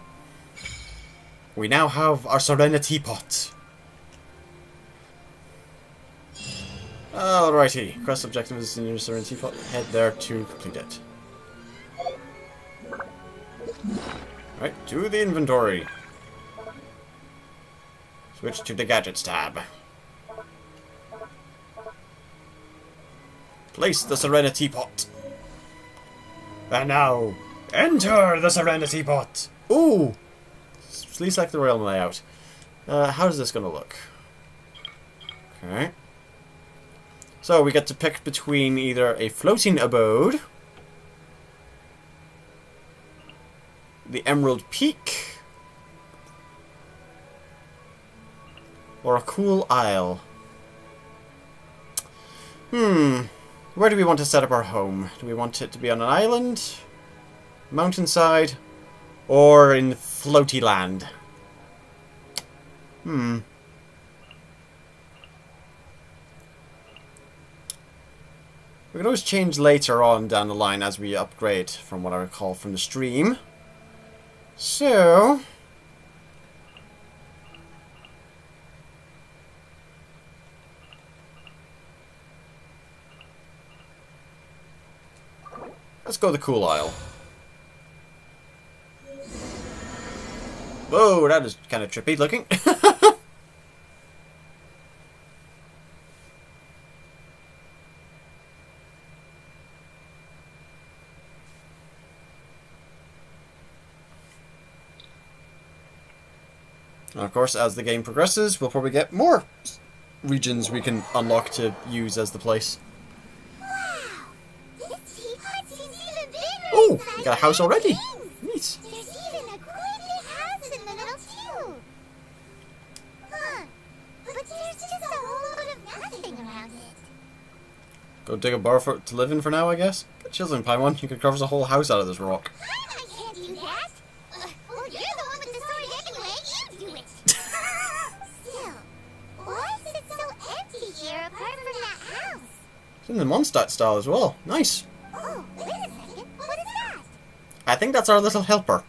We now have our Serena teapot. Alrighty. Quest objective is in your Serena teapot. Head there to complete it. Right, to the inventory. Switch to the Gadgets tab. Place the Serenity Pot. And now, enter the Serenity Pot. Ooh! Please select the realm layout. How is this going to look? Okay. So we get to pick between either a floating abode, the Emerald Peak, or a cool isle. Where do we want to set up our home? Do we want it to be on an island, mountainside, or in floaty land? We can always change later on down the line as we upgrade, from what I recall from the stream. So... let's go the cool isle. Whoa, that is kind of trippy looking. And of course, as the game progresses, we'll probably get more regions we can unlock to use as the place. Oh, we got a house already. Neat. There's even a quite big house in the middle too. Huh. But there's just a whole lot of nothing around it. Go dig a bar to live in for now, I guess. Get children, Paimon. You could carve a whole house out of this rock. I can't do that. Well, you're the one with the sword anyway. You do it. Still, why is it so empty here apart from that house? It's in the Mondstadt style as well. Nice. Oh, wait a second. What is that? I think that's our little helper.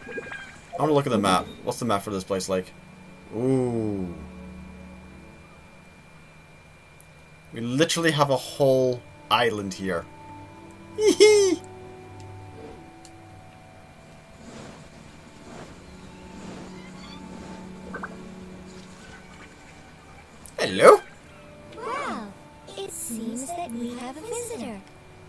I want to look at the map. What's the map for this place like? Ooh. We literally have a whole island here. Hee Hello? Wow, it seems that we have a visitor.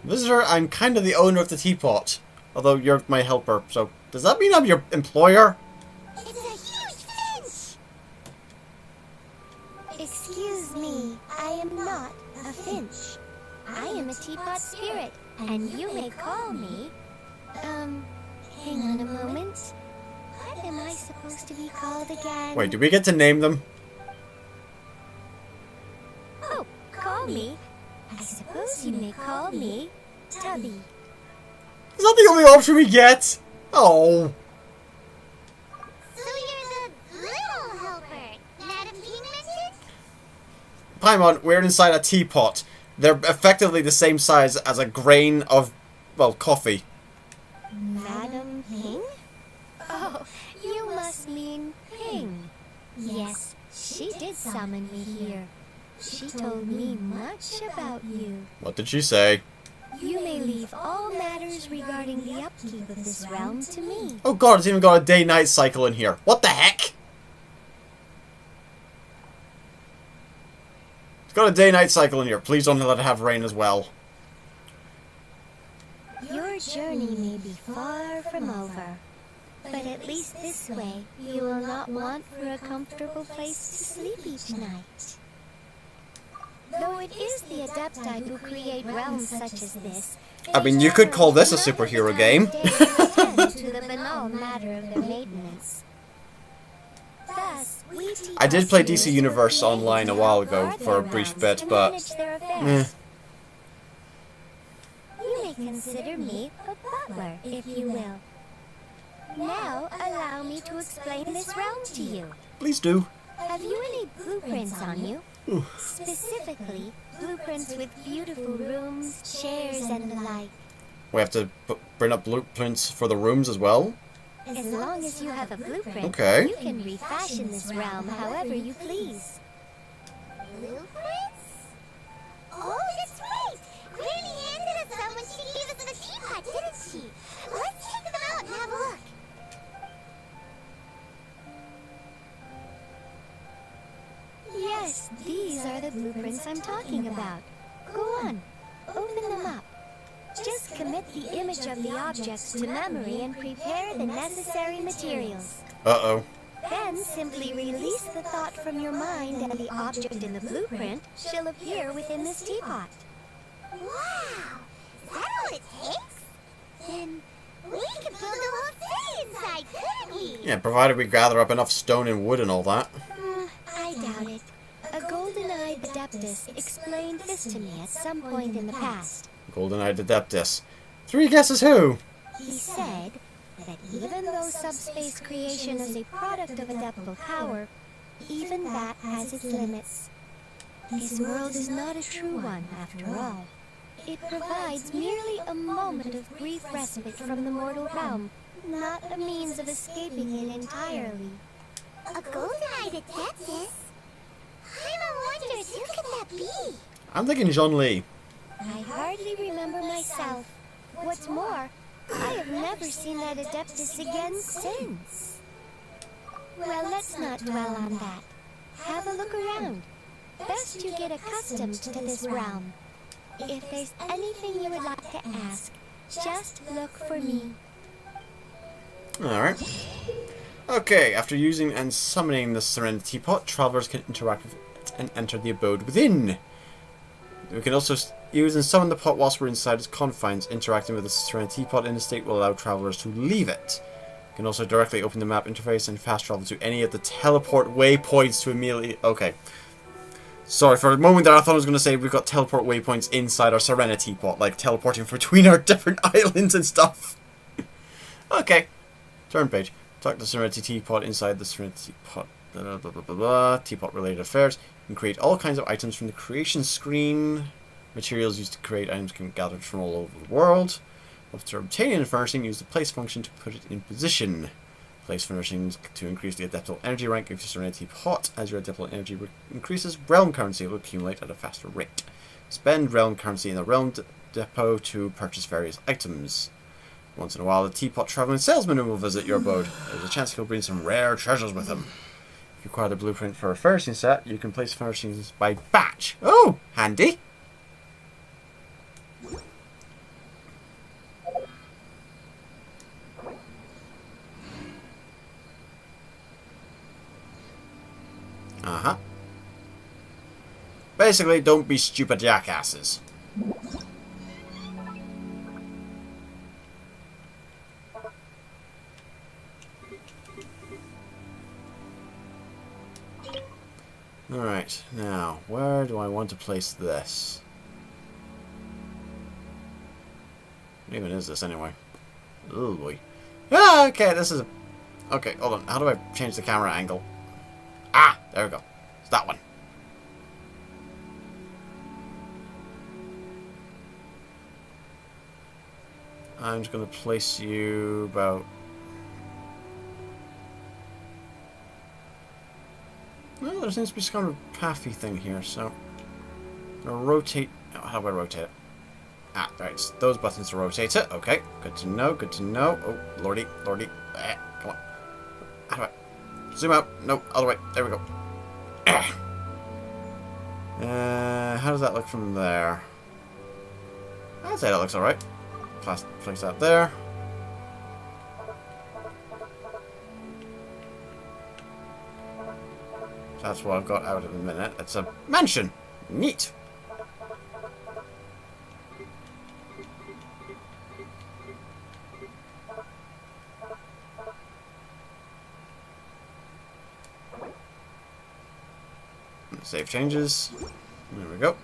Visitor, I'm kind of the owner of the teapot. Although you're my helper, so does that mean I'm your employer? It's a huge finch! Excuse me, I am not a finch. I am a teapot spirit, and you may call me... hang on a moment. What am I supposed to be called again? Wait, do we get to name them? Oh, call me. I suppose you may call me Tubby. Is that the only option we get? Oh. So you're the little helper, Madam King mentioned? Paimon, we're inside a teapot. They're effectively the same size as a grain of, well, coffee. Madam Ping? Oh, you must mean Ping. Yes, she did summon me here. She told me much about you. What did she say? You may leave all matters regarding the upkeep of this realm to me. Oh god, it's even got a day-night cycle in here. What the heck? It's got a day-night cycle in here. Please don't let it have rain as well. Your journey may be far from over, but at least this way you will not want for a comfortable place to sleep each night. Though it is the Adepti who create realms such as this, I mean, you could call this a superhero game. to the banal matter of their maintenance. Thus, we I did play DC Universe online a while ago for a brief bit, but... You may consider me a butler, if you will. Now, allow me to explain this realm to you. Please do. Have you any blueprints on you? Specifically, blueprints with beautiful rooms, chairs, and the like. We have to bring up blueprints for the rooms as well? As long as you have a blueprint, Okay. you can refashion this realm however you please. Blueprints? Oh, that's right! Granny handed us some when she gave us the teapot, didn't she? Let's the blueprints I'm talking about. Go on, open them up. Just commit the image of the objects to memory and prepare the necessary materials. Uh-oh. Then simply release the thought from your mind and the object in the blueprint shall appear within this teapot. Wow! Is that all it takes? Then we could build a whole city inside, couldn't we? Yeah, provided we gather up enough stone and wood and all that. I doubt it. A golden-eyed adeptus explained this to me at some point in the past. Golden-eyed Adeptus. 3 guesses who? He said that even though subspace creation is a product of adeptal power, even that has its limits. This world is not a true one, after all. It provides merely a moment of brief respite from the mortal realm, not a means of escaping it entirely. A golden-eyed adeptus? Paimon wonders who could that be? I'm thinking John Lee. I hardly remember myself. What's more, I have never seen that adeptus again since. Well, let's not dwell on that. Have a look around. Best you get accustomed to this realm. If there's anything you would like to ask, just look for me. Alright. Okay, after using and summoning the Serenity Teapot, travelers can interact with it and enter the abode within. We can also use and summon the pot whilst we're inside its confines. Interacting with the Serenity Teapot in the state will allow travelers to leave it. You can also directly open the map interface and fast travel to any of the teleport waypoints to immediately... Okay. Sorry, for a moment there I thought I was going to say we've got teleport waypoints inside our Serenity Teapot, like teleporting between our different islands and stuff. Okay. Turn page. Talk to the Serenity Teapot inside the Serenity Teapot. Blah, blah, blah, blah, blah. Teapot related affairs. You can create all kinds of items from the creation screen. Materials used to create items can be gathered from all over the world. After obtaining and furnishing, use the place function to put it in position. Place furnishings to increase the adeptal energy rank of your Serenity Pot. As your adeptal energy increases, realm currency will accumulate at a faster rate. Spend realm currency in the realm depot to purchase various items. Once in a while, the teapot traveling salesman will visit your abode. There's a chance he'll bring some rare treasures with him. If you acquire the blueprint for a furnishing set, you can place furnishings by batch. Oh, handy. Uh-huh. Basically, don't be stupid jackasses. Alright, now, where do I want to place this? What even is this, anyway? Oh, boy. Ah, okay, this is a... Okay, hold on. How do I change the camera angle? Ah, there we go. It's that one. I'm just going to place you about... Well, there seems to be some kind of pathy thing here, so... I'll rotate... Oh, how do I rotate it? Ah, right, those buttons to rotate it. Okay, good to know, good to know. Oh, lordy, lordy. Come on. How do I... Zoom out. No, other way. There we go. How does that look from there? I'd say that looks alright. Place that there. That's what I've got out at the minute. It's a mansion. Neat. Save changes. There we go.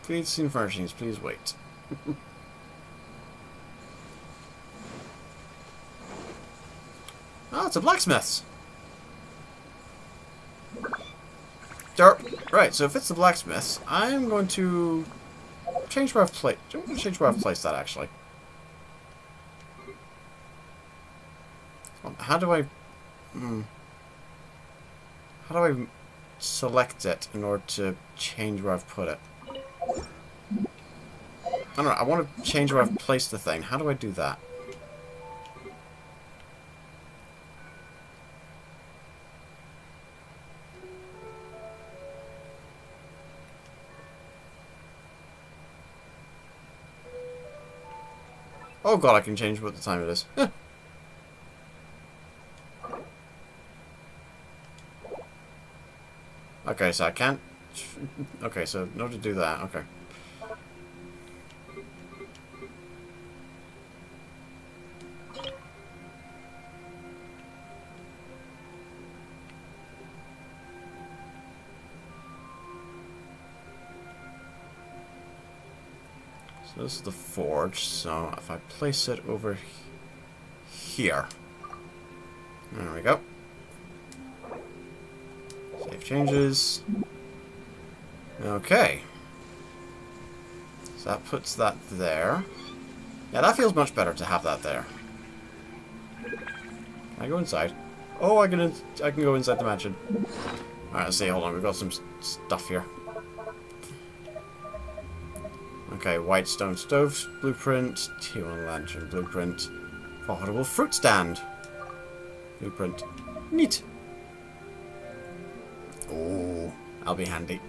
Please see furnishings. Please wait. Oh, it's a blacksmith's. Right, so if it's the blacksmith's, I'm going to change where I've placed. Change where I've placed that actually. How do I? How do I select it in order to change where I've put it? I don't know. I want to change where I've placed the thing. How do I do that? Oh god, I can change what the time it is. Okay, so I can't... Okay, so in order to do that, okay. So this is the forge, so if I place it over here. There we go. Save changes. Okay. So that puts that there. Yeah, that feels much better to have that there. Can I go inside? Oh, I can go inside the mansion. Alright, let's see, hold on, we've got some stuff here. Okay, white stone stove blueprint, T1 lantern blueprint, profitable fruit stand blueprint. Neat. Oh, that'll be handy.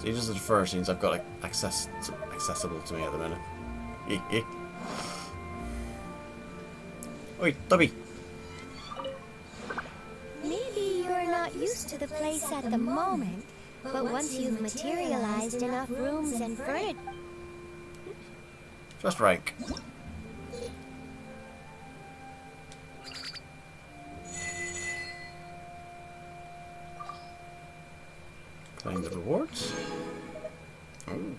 See, just the first scenes I've got like accessible to me at the minute. Oi, Tubby. Maybe you're not used to the place at the moment, but once you've materialized enough rooms and furniture... Just rank. Claim the rewards. Ooh.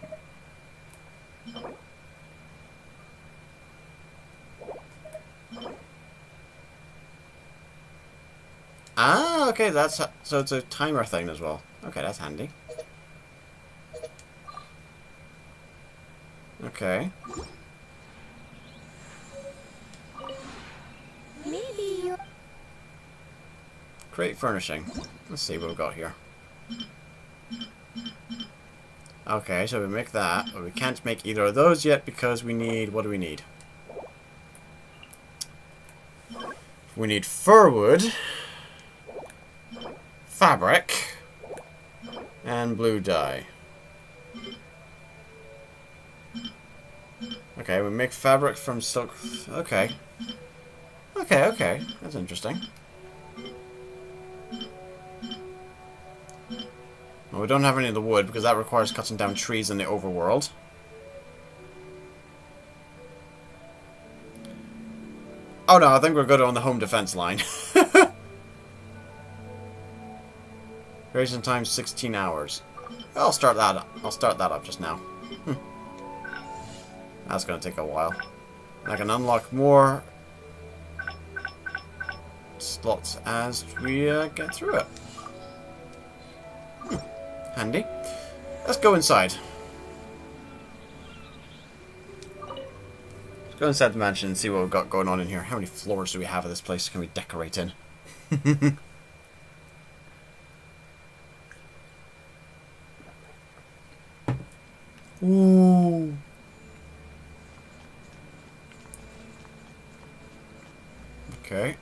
Ah, okay, that's so it's a timer thing as well. Okay, that's handy. Okay. Maybe you're... Create furnishing. Let's see what we've got here. Okay, so we make that, but we can't make either of those yet because we need... What do we need? We need fir wood, fabric, and blue dye. Okay, we make fabric from silk... Okay. Okay. That's interesting. Well, we don't have any of the wood because that requires cutting down trees in the overworld. Oh no, I think we're good on the home defense line. Duration time 16 hours. I'll start that up. I'll start that up just now. That's gonna take a while. I can unlock more slots as we get through it. Handy. Let's go inside. Let's go inside the mansion and see what we've got going on in here. How many floors do we have of this place can we decorate in? Ooh. Okay.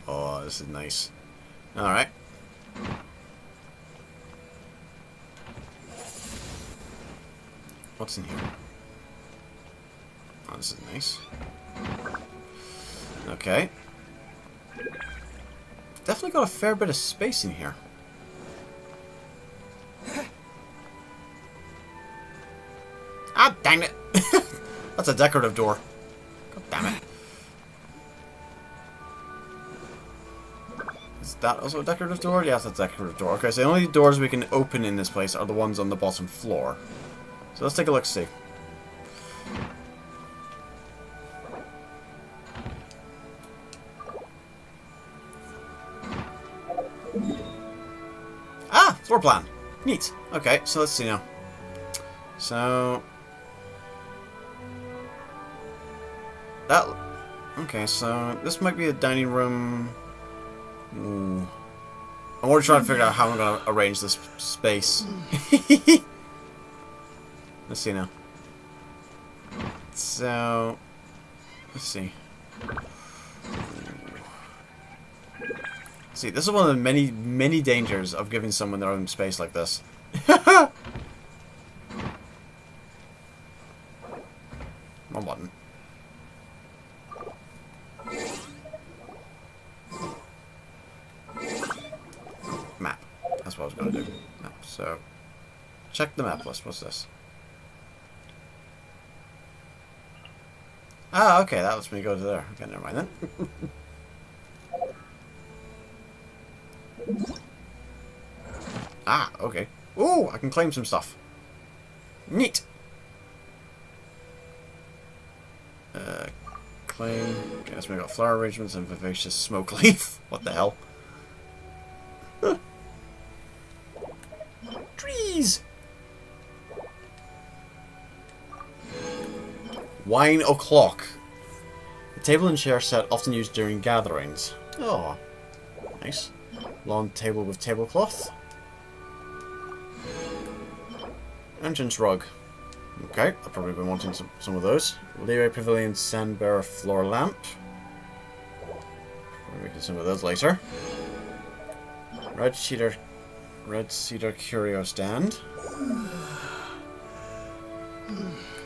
Oh, this is nice. Alright. What's in here? Oh, this is nice. Okay. Definitely got a fair bit of space in here. Ah, dang it! That's a decorative door. God damn it. Is that also a decorative door? Yes, that's a decorative door. Okay, so the only doors we can open in this place are the ones on the bottom floor. So let's take a look-see. Ah! Floor plan! Neat. Okay, so let's see now. So... that... Okay, so this might be a dining room... Ooh. I'm already trying to figure out how I'm going to arrange this space. Let's see now. So... let's see. See, this is one of the many, many dangers of giving someone their own space like this. Wrong button. Map. That's what I was going to do. Map. So, check the map list. What's this? Ah, okay. That lets me go to there. Okay, never mind then. Ah, okay. Ooh, I can claim some stuff. Neat. Claim. Okay, that's we got flower arrangements and vivacious smoke leaf. What the hell? Trees. Wine o'clock. A table and chair set often used during gatherings. Oh, nice. Lawn table with tablecloth. Entrance rug. Okay, I've probably been wanting some of those. Leeway Pavilion Sandbearer floor lamp. Probably get some of those later. Red cedar curio stand.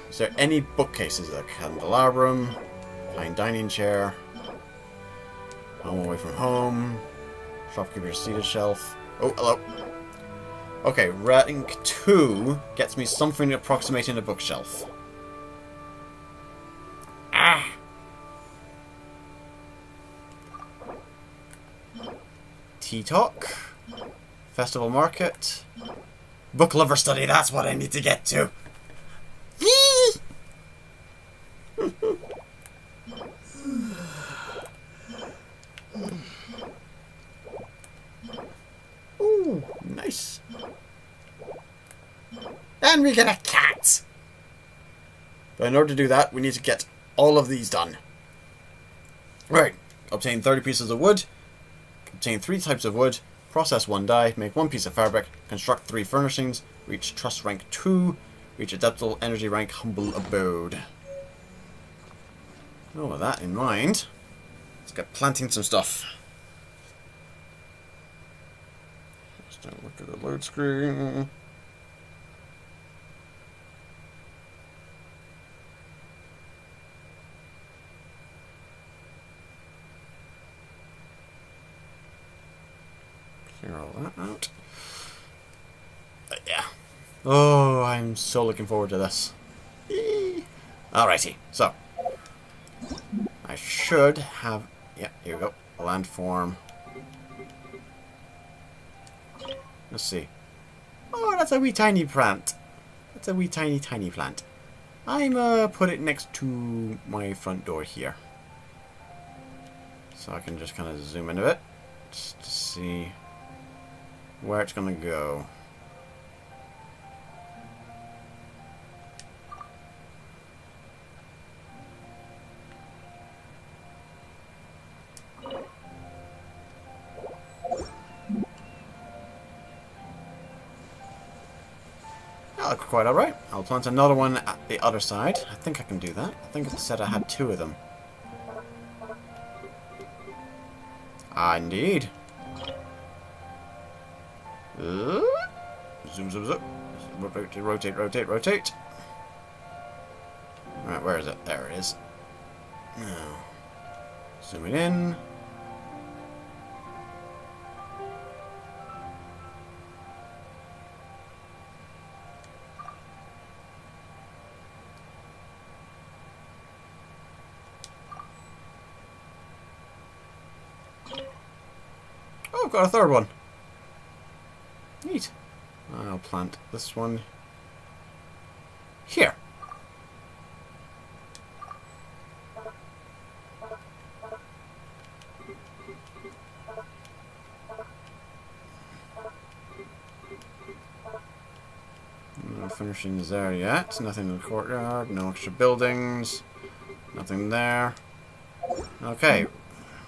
Is there any bookcases? A candelabrum, fine dining chair, home away from home, shopkeeper's seated shelf. Oh, hello. Okay, rank 2 gets me something approximating a bookshelf. Ah! Tea talk. Festival market. Book lover study, that's what I need to get to. Ooh, nice. And we get a cat! But in order to do that, we need to get all of these done. Right. Obtain 30 pieces of wood. Obtain 3 types of wood. Process 1 dye. Make 1 piece of fabric. Construct 3 furnishings. Reach trust rank 2. Reach adaptable energy rank humble abode. Oh, with that in mind, let's get planting some stuff. Just don't look at the load screen. Clear all that out. But yeah. Oh, I'm so looking forward to this. Alrighty, so I should have, yeah, here we go, landform. Let's see. Oh, that's a wee tiny plant. That's a wee tiny plant. I'm put it next to my front door here, so I can just kind of zoom into it just to see where it's gonna go. That looked quite alright. I'll plant another one at the other side. I think I can do that. I think it said I had 2 of them. Ah, indeed. Zoom, zoom, zoom. Rotate. Right, where is it? There it is. Now, zooming in. Oh, I've got a third one. Neat. I'll plant this one here. No finishings there yet. Nothing in the courtyard. No extra buildings. Nothing there. Okay.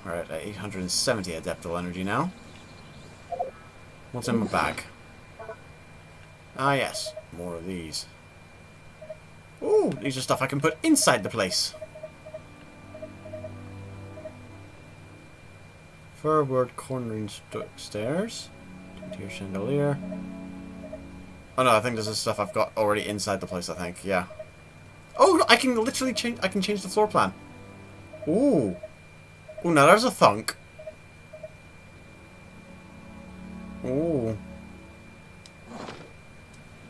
We're at 870 adaptable energy now. What's in my bag? Ah, yes. More of these. Ooh, these are stuff I can put inside the place. Forward cornering stairs. Tier chandelier. Oh no, I think this is stuff I've got already inside the place, I think. Yeah. Oh, I can literally change. I can change the floor plan. Ooh. Ooh, now there's a thunk. Ooh.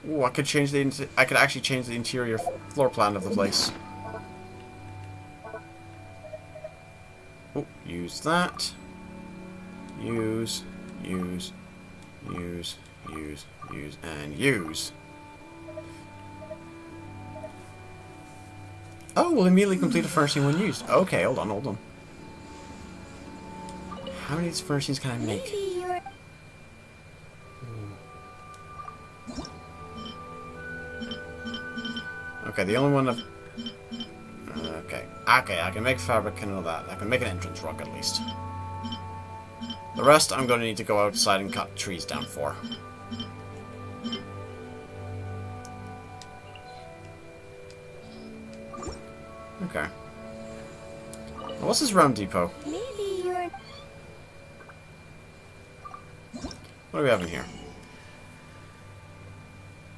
Ooh, I could change the. I could actually change the interior floor plan of the place. Oh, use that. Use, and use. Oh, we'll immediately complete a furnishing when used. Okay, hold on. How many of these furnishings can I make? Okay, the only one I've... Okay, I can make fabric and all that. I can make an entrance rug at least. The rest I'm going to need to go outside and cut trees down for. Okay. What's this round depot? Maybe you're... What do we have in here?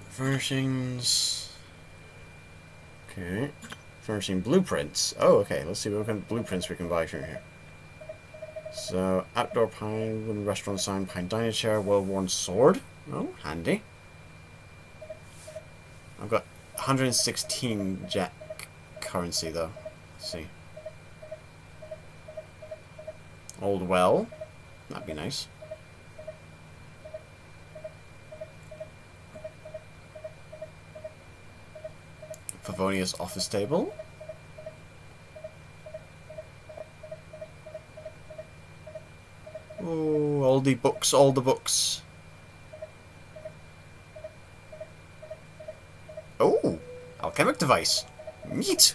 Furnishings. Okay. Furnishing blueprints. Oh, okay. Let's see what kind of blueprints we can buy from here. So, outdoor pine, wooden restaurant sign, pine dining chair, well-worn sword. Oh, handy. I've got 116 jack currency, though. Let's see. Old well. That'd be nice. Favonius office table. Oh, all the books. Oh, alchemic device. Neat.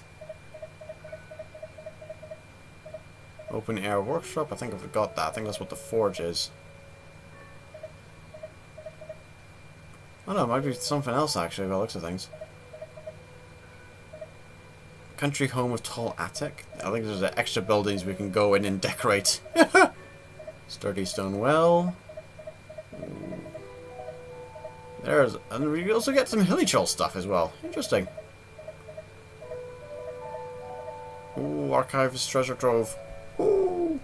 Open air workshop. I think I forgot that. I think that's what the forge is. Oh no, it might be something else actually by the looks of things. Country home with tall attic. I think there's extra buildings we can go in and decorate. Sturdy stone well. Ooh. And we also get some hilly troll stuff as well. Interesting. Ooh, archivist treasure trove. Ooh.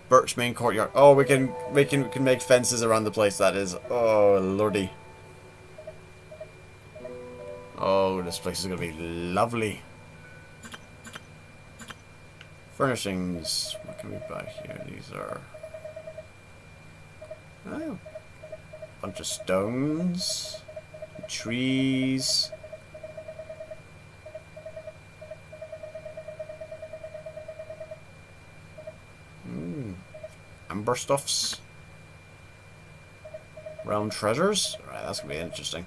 Birch main courtyard. Oh, we can make fences around the place. That is. Oh lordy. Oh, this place is gonna be lovely. Furnishings. What can we buy here? These are... Oh. Bunch of stones. Trees. Amber stuffs. Round treasures. Alright, that's gonna be interesting.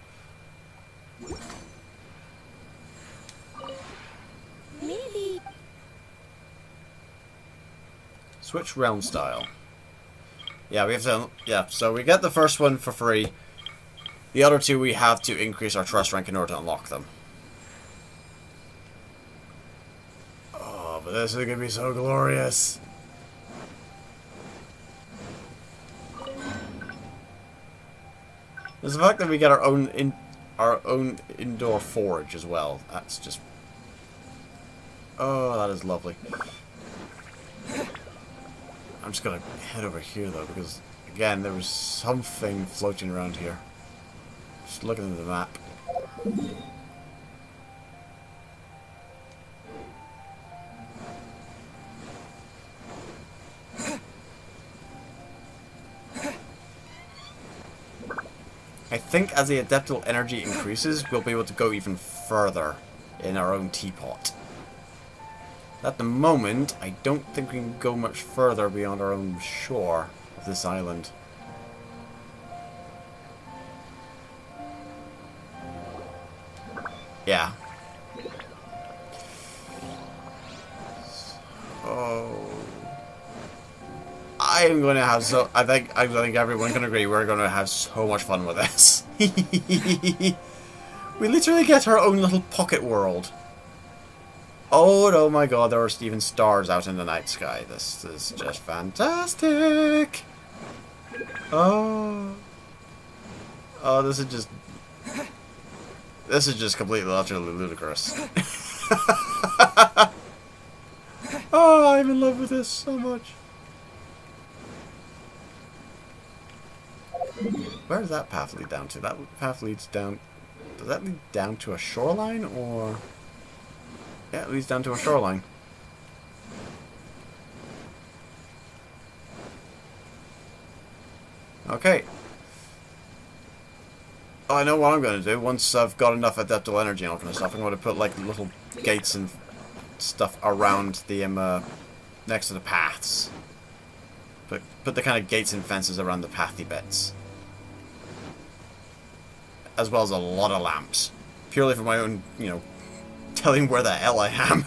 Maybe... Switch realm style. Yeah, we have to. Yeah, so we get the first one for free. The other two we have to increase our trust rank in order to unlock them. Oh, but this is gonna be so glorious. There's the fact that we get our own indoor forge as well. That's just. Oh, that is lovely. I'm just gonna head over here though, because again there was something floating around here. Just looking at the map. I think as the adeptal energy increases, we'll be able to go even further in our own teapot. At the moment, I don't think we can go much further beyond our own shore of this island. Yeah. Oh. I am going to have so... I think everyone can agree we're going to have so much fun with this. We literally get our own little pocket world. Oh my god, there are even stars out in the night sky. This is just fantastic. Oh. Oh, this is just completely utterly ludicrous. Oh, I'm in love with this so much. Where does that path lead down to? That path leads down... Does that lead down to a shoreline, or... Yeah, it leads down to a shoreline. Okay. Oh, I know what I'm going to do. Once I've got enough adaptable energy and all kind of stuff, I'm going to put, like, little gates and stuff around the, next to the paths. Put the kind of gates and fences around the pathy bits. As well as a lot of lamps. Purely for my own, you know, telling where the hell I am.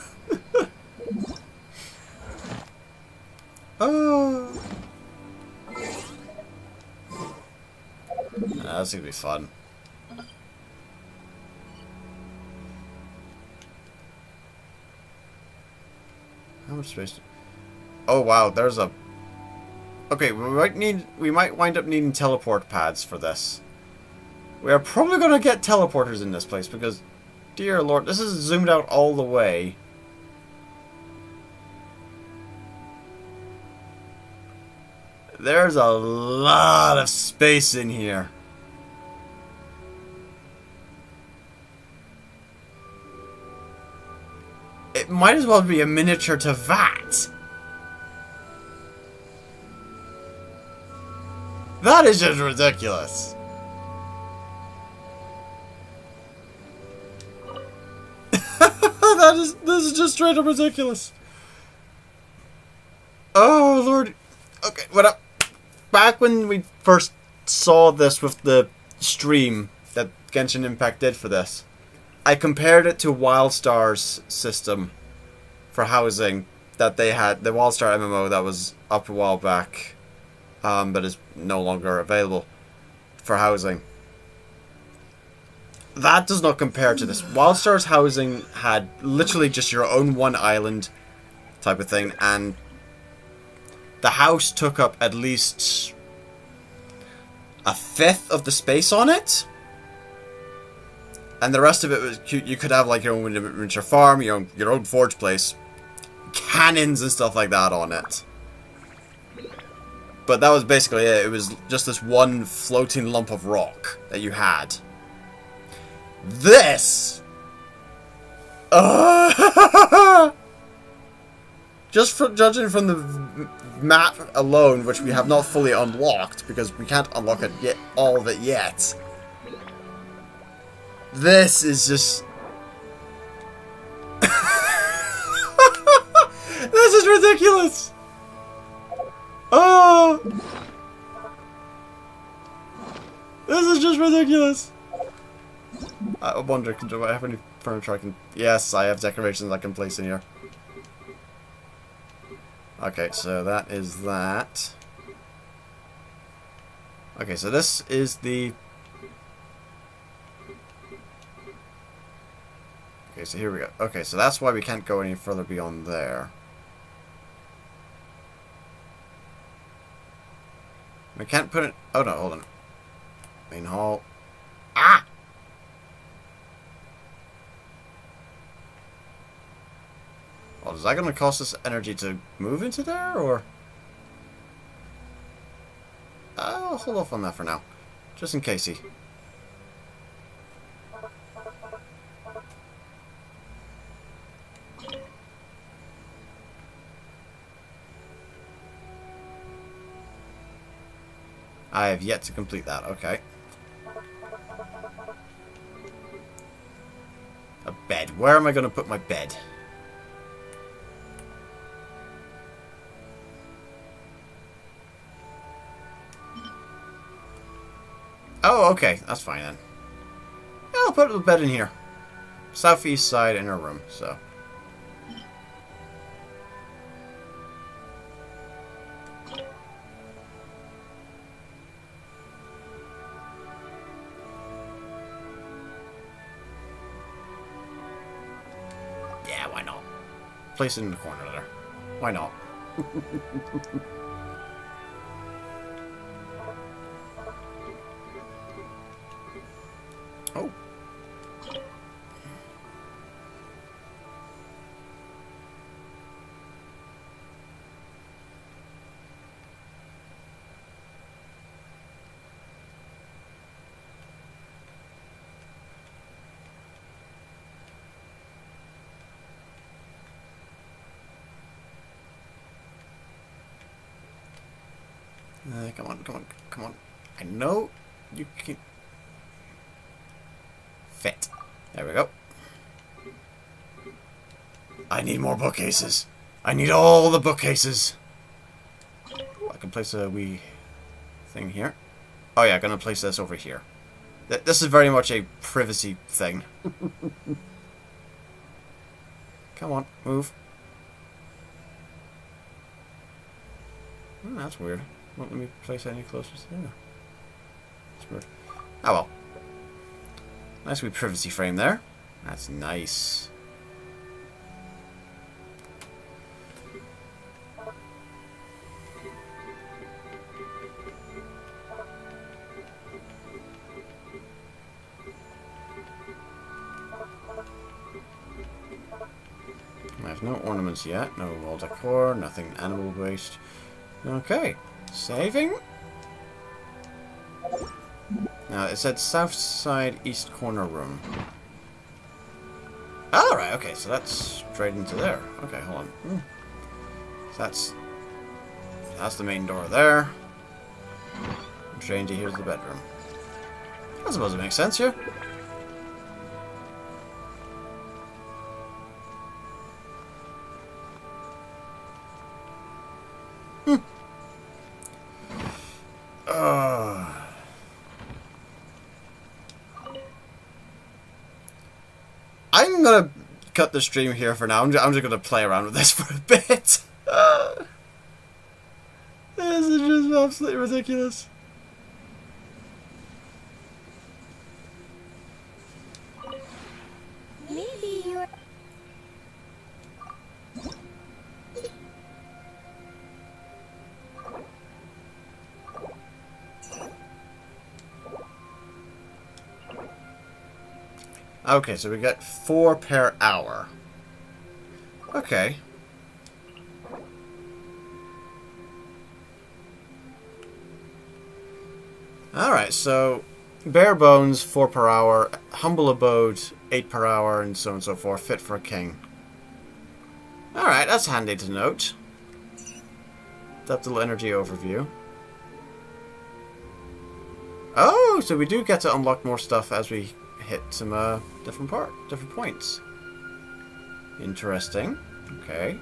Oh. That's gonna be fun. How much space? Oh wow, there's a... Okay, we might wind up needing teleport pads for this. We are probably gonna get teleporters in this place because, dear lord, this is zoomed out all the way. There's a lot of space in here. It might as well be a miniature to that. That is just ridiculous. This is just straight up ridiculous. Oh lord. Okay, back when we first saw this with the stream that Genshin Impact did for this, I compared it to WildStar's system for housing that they had, the WildStar MMO that was up a while back, but is no longer available for housing. That does not compare to this. WildStar's housing had literally just your own one island type of thing, and the house took up at least a fifth of the space on it. And the rest of it was, you could have like your own miniature farm, your own forge place, cannons and stuff like that on it. But that was basically it. It was just this one floating lump of rock that you had. This! Just judging from the map alone, which we have not fully unlocked, because we can't unlock it yet, all of it yet. This is just... This is ridiculous! Oh! This is just ridiculous! I wonder, do I have any furniture I can... Yes, I have decorations I can place in here. Okay, so that is that. Okay, so this is the... Okay, so here we go. Okay, so that's why we can't go any further beyond there. We can't put it... Oh no, hold on. Main hall. Ah! Well, is that going to cost us energy to move into there, or... I'll hold off on that for now. Just in case he... I have yet to complete that, okay. A bed. Where am I going to put my bed? Oh, okay. That's fine then. Yeah, I'll put the bed in here. Southeast side inner room, so... Yeah, why not? place it in the corner there. Why not? Oh. Come on, come on, come on. I know you can fit. There we go. I need more bookcases. I need all the bookcases. I can place a wee thing here. Oh yeah, I'm gonna place this over here. This is very much a privacy thing. Come on, move. Oh, that's weird. Won't let me place any closer to there. That's weird. Oh well. Nice wee privacy frame there. That's nice. I have no ornaments yet. No wall decor. Nothing animal waste. Okay. Saving. Now it said south side east corner room. Alright, okay, so that's straight into there. Okay, hold on. So that's the main door there. And straight into here's the bedroom. I suppose it makes sense here. I'm gonna cut the stream here for now. I'm just gonna play around with this for a bit. This is just absolutely ridiculous. Maybe you're... Okay, so we get 4 per hour. Okay. Alright, so bare bones 4 per hour, humble abode 8 per hour, and so on and so forth. Fit for a king. Alright, that's handy to note. That's a little energy overview. Oh, so we do get to unlock more stuff as we hit some different points. Interesting. Okay.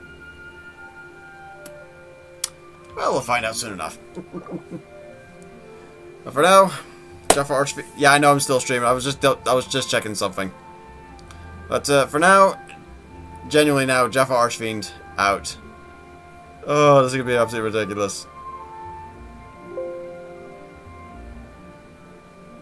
Well, we'll find out soon enough. But for now, JaffaArchfiend. Yeah, I know I'm still streaming. I was just checking something. But for now, genuinely now, JaffaArchfiend out. Oh, this is gonna be absolutely ridiculous.